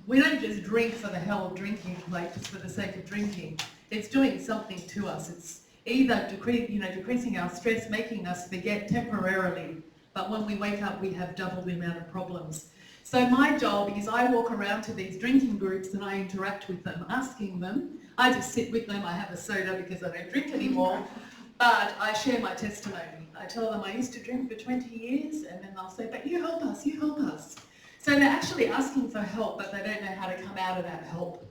We don't just drink for the hell of drinking, like just for the sake of drinking. It's doing something to us. It's either decreasing our stress, making us forget temporarily, but when we wake up we have double the amount of problems. So my job is I walk around to these drinking groups and I interact with them, asking them. I just sit with them, I have a soda because I don't drink anymore, but I share my testimony. I tell them I used to drink for 20 years, and then they'll say, but you help us, you help us. So they're actually asking for help, but they don't know how to come out of that help.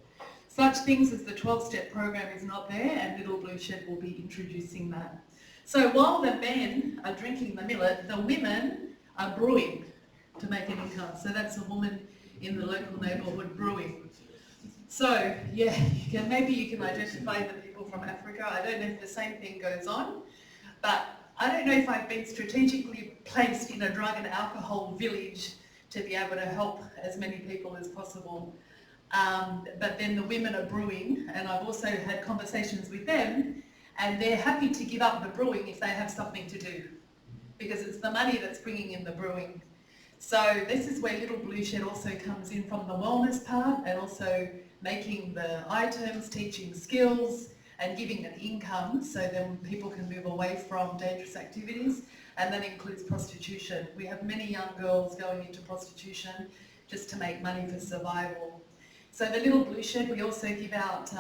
Such things as the 12-step program is not there, and Little Blue Shed will be introducing that. So while the men are drinking the millet, the women are brewing to make an income. So that's a woman in the local neighbourhood brewing. So yeah, maybe you can identify the people from Africa. I don't know if the same thing goes on, but I don't know if I've been strategically placed in a drug and alcohol village to be able to help as many people as possible. But then the women are brewing, and I've also had conversations with them, and they're happy to give up the brewing if they have something to do, because it's the money that's bringing in the brewing. So this is where Little Blue Shed also comes in from the wellness part, and also making the items, teaching skills, and giving an income, so then people can move away from dangerous activities, and that includes prostitution. We have many young girls going into prostitution just to make money for survival. So the Little Blue Shed, we also give out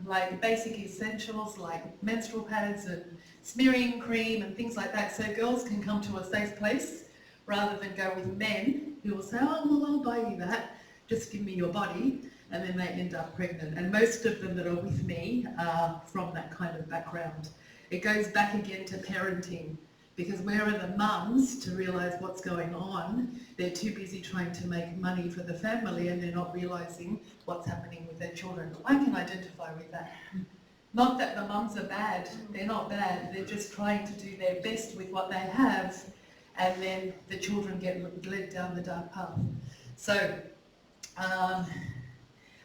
like basic essentials like menstrual pads and smearing cream and things like that, so girls can come to a safe place rather than go with men who will say, oh, well, I'll buy you that, just give me your body, and then they end up pregnant. And most of them that are with me are from that kind of background. It goes back again to parenting, because where are the mums to realise what's going on? They're too busy trying to make money for the family, and they're not realising what's happening with their children. I can identify with that. Not that the mums are bad, they're not bad, they're just trying to do their best with what they have, and then the children get led down the dark path. So,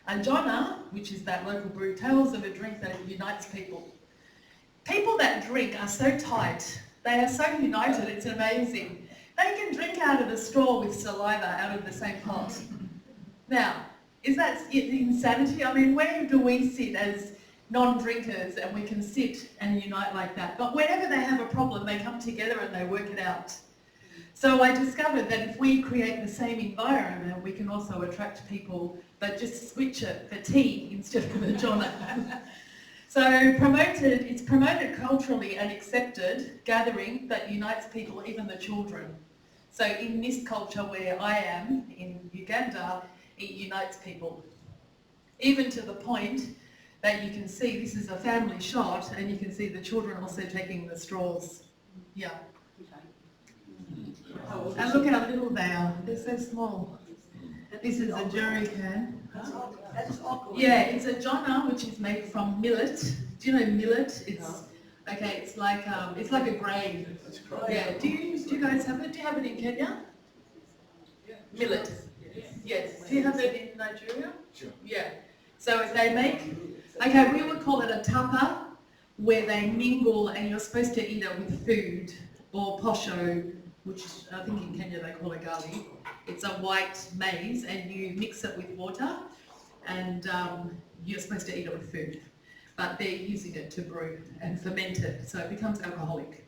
Anjona, which is that local brew, tales of a drink that unites people. People that drink are so tight, they are so united, it's amazing. They can drink out of a straw with saliva out of the same pot. Now, is that insanity? I mean, where do we sit as non-drinkers and we can sit and unite like that? But whenever they have a problem, they come together and they work it out. So I discovered that if we create the same environment, we can also attract people, but just switch it for tea instead of a jonna. So it's promoted culturally and accepted gathering that unites people, even the children. So in this culture where I am, in Uganda, it unites people. Even to the point that you can see this is a family shot, and you can see the children also taking the straws. Yeah. And look how little they are. They're so small. This is a jerry can. Yeah, it's a jonna, which is made from millet. Do you know millet? It's okay. It's like a grain. Yeah. Do you guys have it? Do you have it in Kenya? Millet. Yes. Do you have it in Nigeria? Sure. Yeah. So they make. Okay, we would call it a tapa, where they mingle, and you're supposed to eat it with food, or posho, which I think in Kenya they call it gali. It's a white maize, and you mix it with water, and you're supposed to eat it with food. But they're using it to brew and ferment it, so it becomes alcoholic.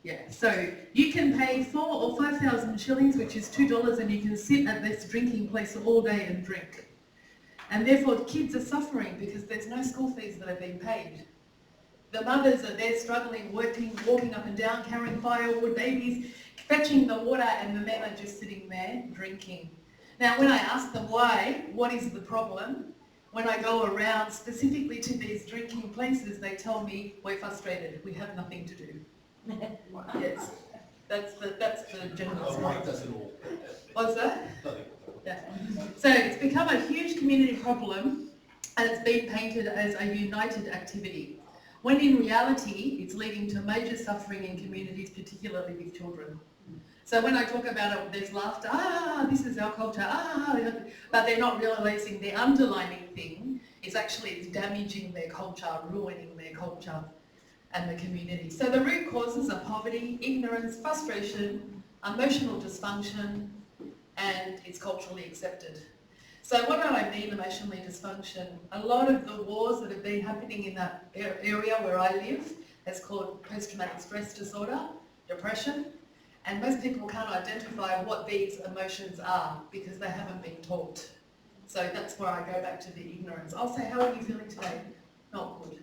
Yeah, so you can pay 4,000 or 5,000 shillings, which is $2, and you can sit at this drinking place all day and drink. And therefore kids are suffering because there's no school fees that are being paid. The mothers are there struggling, walking up and down, carrying firewood, babies, fetching the water, and the men are just sitting there drinking. Now when I ask them why, what is the problem? When I go around specifically to these drinking places, they tell me, we're frustrated, we have nothing to do. Yes, that's the general story. What's that? Yeah. So it's become a huge community problem, and it's been painted as a united activity, when in reality it's leading to major suffering in communities, particularly with children. So when I talk about it, there's laughter, this is our culture, but they're not realising the underlining thing is actually it's damaging their culture, ruining their culture and the community. So the root causes are poverty, ignorance, frustration, emotional dysfunction, and it's culturally accepted. So what do I mean emotionally dysfunction? A lot of the wars that have been happening in that area where I live is called post-traumatic stress disorder, depression, and most people can't identify what these emotions are because they haven't been taught. So that's where I go back to the ignorance. I'll say, how are you feeling today? Not good.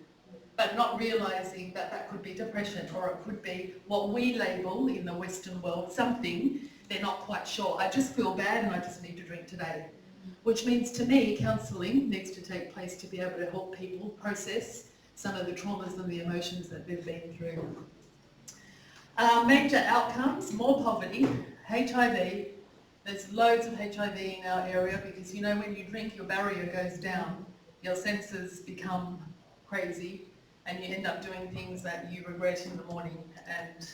But not realising that that could be depression, or it could be what we label in the Western world something they're not quite sure. I just feel bad and I just need to drink today. Which means to me, counselling needs to take place to be able to help people process some of the traumas and the emotions that they've been through. Major outcomes, more poverty, HIV. There's loads of HIV in our area because, you know, when you drink, your barrier goes down, your senses become crazy, and you end up doing things that you regret in the morning. And,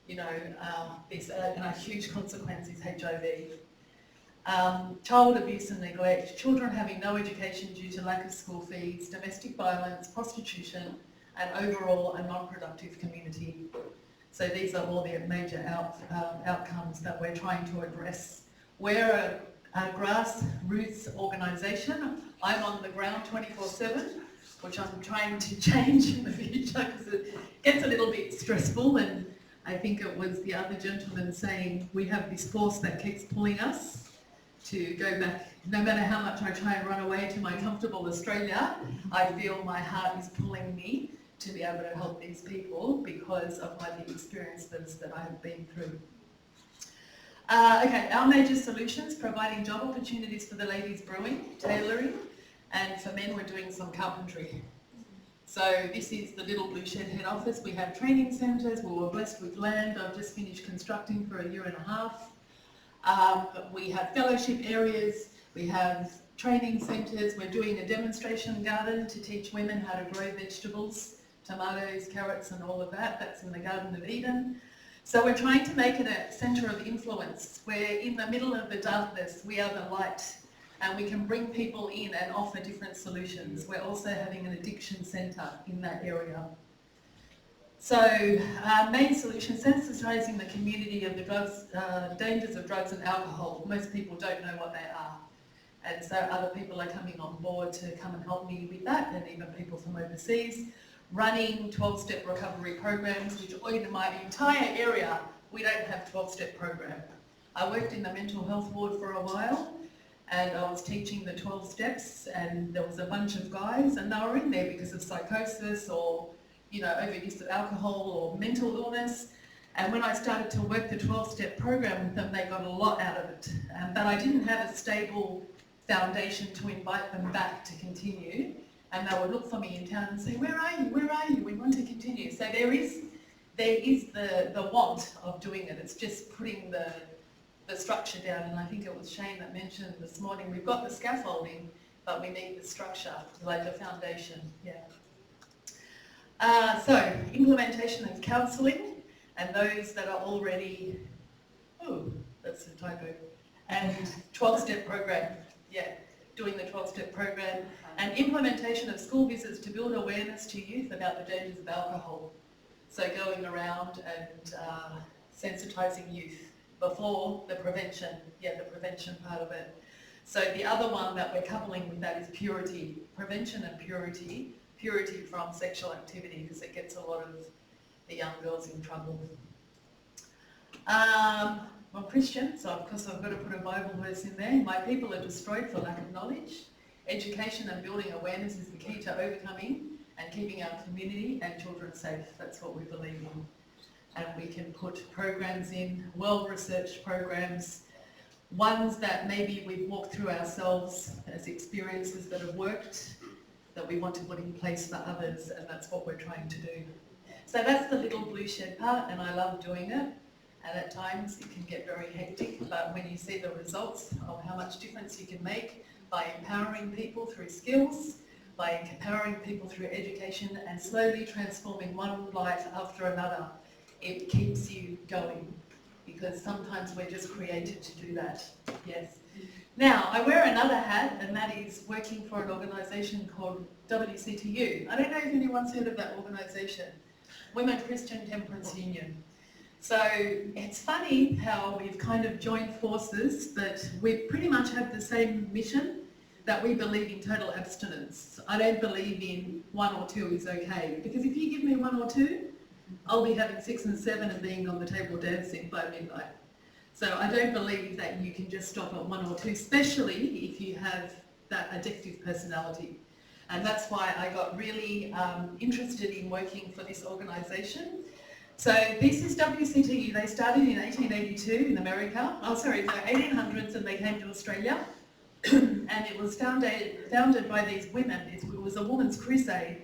you know, a huge consequence is HIV. Child abuse and neglect, children having no education due to lack of school fees, domestic violence, prostitution, and overall a non-productive community. So these are all the major outcomes that we're trying to address. We're a grassroots organisation. I'm on the ground 24/7, which I'm trying to change in the future because it gets a little bit stressful, and I think it was the other gentleman saying we have this force that keeps pulling us to go back. No matter how much I try and run away to my comfortable Australia, I feel my heart is pulling me to be able to help these people because of the experiences that I have been through. Okay, our major solutions: providing job opportunities for the ladies brewing, tailoring, and for men we're doing some carpentry. So this is the Little Blue Shed head office. We have training centres, we were blessed with land. I've just finished constructing for 1.5 years. We have fellowship areas, we have training centres, we're doing a demonstration garden to teach women how to grow vegetables, tomatoes, carrots and all of that. That's in the Garden of Eden. So we're trying to make it a centre of influence where in the middle of the darkness we are the light, and we can bring people in and offer different solutions. We're also having an addiction centre in that area. So main solution, sensitising the community of the drugs, dangers of drugs and alcohol. Most people don't know what they are. And so other people are coming on board to come and help me with that, and even people from overseas. Running 12-step recovery programs, which in my entire area, we don't have 12-step program. I worked in the mental health ward for a while, and I was teaching the 12 steps, and there was a bunch of guys, and they were in there because of psychosis or, you know, overuse of alcohol or mental illness. And when I started to work the 12-step program with them, they got a lot out of it. But I didn't have a stable foundation to invite them back to continue. And they would look for me in town and say, where are you? Where are you? We want to continue. So there is the want of doing it. It's just putting the structure down. And I think it was Shane that mentioned this morning, we've got the scaffolding, but we need the structure, like the foundation. Yeah. So implementation of counselling, and those that are already, that's a typo, and 12-step program. Yeah, doing the 12-step program. And implementation of school visits to build awareness to youth about the dangers of alcohol. So going around and sensitising youth before the prevention, the prevention part of it. So the other one that we're coupling with that is purity, prevention and purity from sexual activity, because it gets a lot of the young girls in trouble. I'm Christian, so of course I've got to put a Bible verse in there. My people are destroyed for lack of knowledge. Education and building awareness is the key to overcoming and keeping our community and children safe. That's what we believe in. And we can put programs in, well-researched programs, ones that maybe we've walked through ourselves as experiences that have worked, that we want to put in place for others, and that's what we're trying to do. So that's the Little Blue Shed part, and I love doing it. And at times it can get very hectic, but when you see the results of how much difference you can make by empowering people through skills, by empowering people through education, and slowly transforming one life after another, it keeps you going. because sometimes we're just created to do that. Yes. Now, I wear another hat, and that is working for an organisation called WCTU. I don't know if anyone's heard of that organisation, Women Christian Temperance Union. So it's funny how we've kind of joined forces, but we pretty much have the same mission, that we believe in total abstinence. I don't believe in 1 or 2 is okay, because if you give me 1 or 2, I'll be having 6 and 7 and being on the table dancing by midnight. So I don't believe that you can just stop at 1 or 2, especially if you have that addictive personality. And that's why I got really interested in working for this organisation. So this is WCTU. They started in 1882 in America. Oh, sorry, the 1800s, and they came to Australia. And it was founded by these women. It was a women's crusade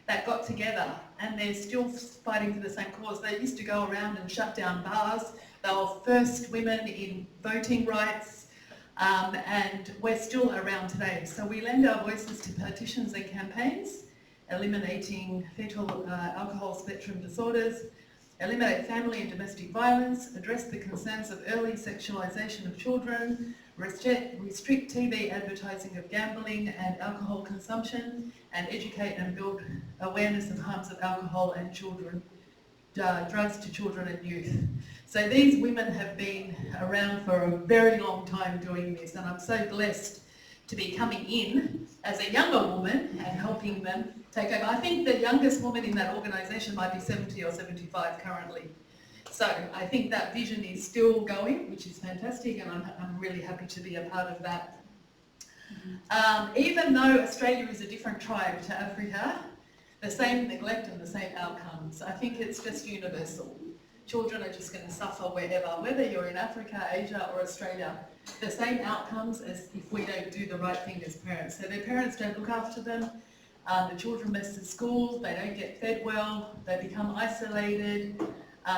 that got together, and they're still fighting for the same cause. They used to go around and shut down bars. They were first women in voting rights, and we're still around today. So we lend our voices to petitions and campaigns, eliminating fetal alcohol spectrum disorders, eliminate family and domestic violence, address the concerns of early sexualisation of children, restrict TV advertising of gambling and alcohol consumption, and educate and build awareness of harms of alcohol and drugs to children and youth. So these women have been around for a very long time doing this, and I'm so blessed to be coming in as a younger woman and helping them take over. I think the youngest woman in that organisation might be 70 or 75 currently. So I think that vision is still going, which is fantastic, and I'm really happy to be a part of that. Even though Australia is a different tribe to Africa, the same neglect and the same outcomes. I think it's just universal. Children are just going to suffer wherever, whether you're in Africa, Asia or Australia. The same outcomes as if we don't do the right thing as parents. So their parents don't look after them, the children miss the school, they don't get fed well, they become isolated,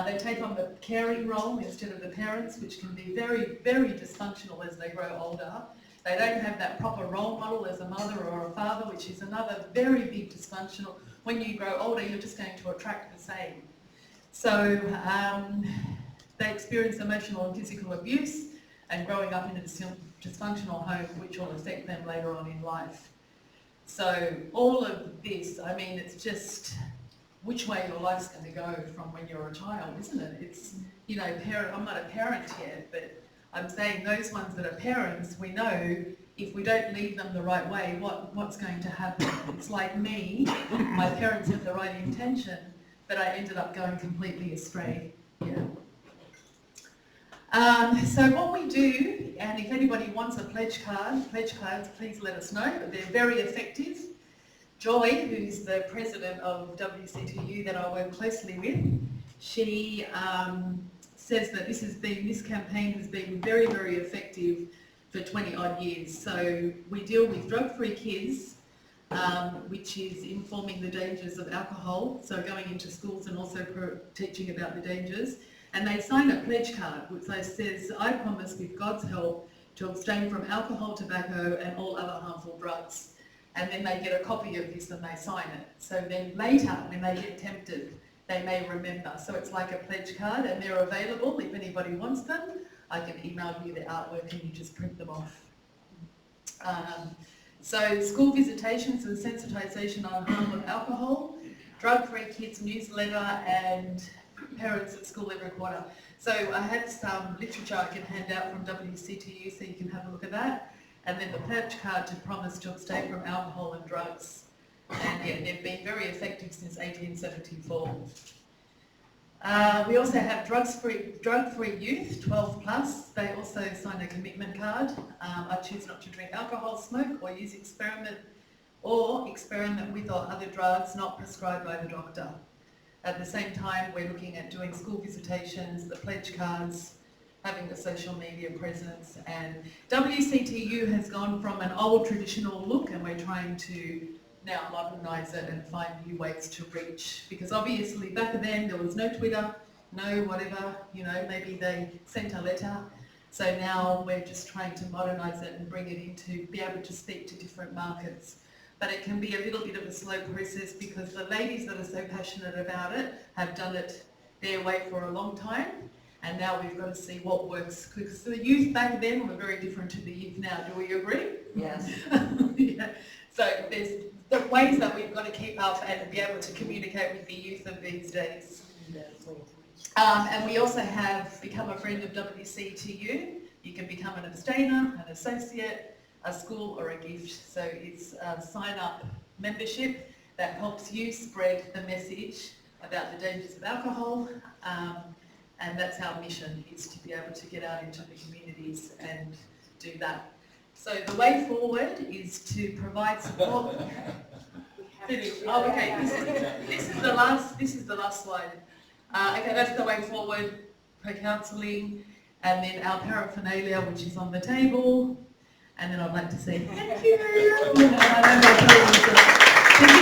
they take on the caring role instead of the parents, which can be very, very dysfunctional as they grow older. They don't have that proper role model as a mother or a father, which is another very big dysfunctional. When you grow older, you're just going to attract the same. So they experience emotional and physical abuse, and growing up in a dysfunctional home, which will affect them later on in life. So all of this, I mean, it's just which way your life's going to go from when you're a child, isn't it? It's, you know, I'm not a parent yet, but I'm saying those ones that are parents, we know if we don't lead them the right way, what's going to happen. It's like me, my parents had the right intention, but I ended up going completely astray. Yeah. So what we do, and if anybody wants a pledge cards, please let us know. They're very effective. Joy, who's the president of WCTU that I work closely with, she says that this campaign has been very, very effective for 20 odd years. So we deal with drug-free kids, which is informing the dangers of alcohol, so going into schools and also teaching about the dangers. And they sign a pledge card which says, I promise with God's help to abstain from alcohol, tobacco and all other harmful drugs. And then they get a copy of this and they sign it. So then later, when they get tempted, they may remember. So it's like a pledge card, and they're available if anybody wants them. I can email you the artwork and you just print them off. So school visitations and sensitisation on harm of alcohol, drug-free kids newsletter, and parents at school every quarter. So I had some literature I can hand out from WCTU so you can have a look at that. And then the pledge card to promise to abstain from alcohol and drugs. And yeah, they've been very effective since 1874. We also have drug-free youth, 12 plus. They also sign a commitment card. I choose not to drink alcohol, smoke or use experiment with or other drugs not prescribed by the doctor. At the same time, we're looking at doing school visitations, the pledge cards, having the social media presence, and WCTU has gone from an old traditional look, and we're trying to now modernise it and find new ways to reach. Because obviously back then there was no Twitter, no whatever, you know, maybe they sent a letter. So now we're just trying to modernise it and bring it into, be able to speak to different markets. But it can be a little bit of a slow process because the ladies that are so passionate about it have done it their way for a long time. and now we've got to see what works. Because the youth back then were very different to the youth now. Do we agree? Yes. Yeah. So there's the ways that we've got to keep up and be able to communicate with the youth of these days. And we also have become a friend of WCTU. You can become an abstainer, an associate, a school or a gift. So it's a sign-up membership that helps you spread the message about the dangers of alcohol. And that's our mission, is to be able to get out into the communities and do that. So the way forward is to provide support. Oh, okay. This is the last slide. Okay, that's the way forward for counselling, and then our paraphernalia, which is on the table. And then I'd like to say thank you. Thank you.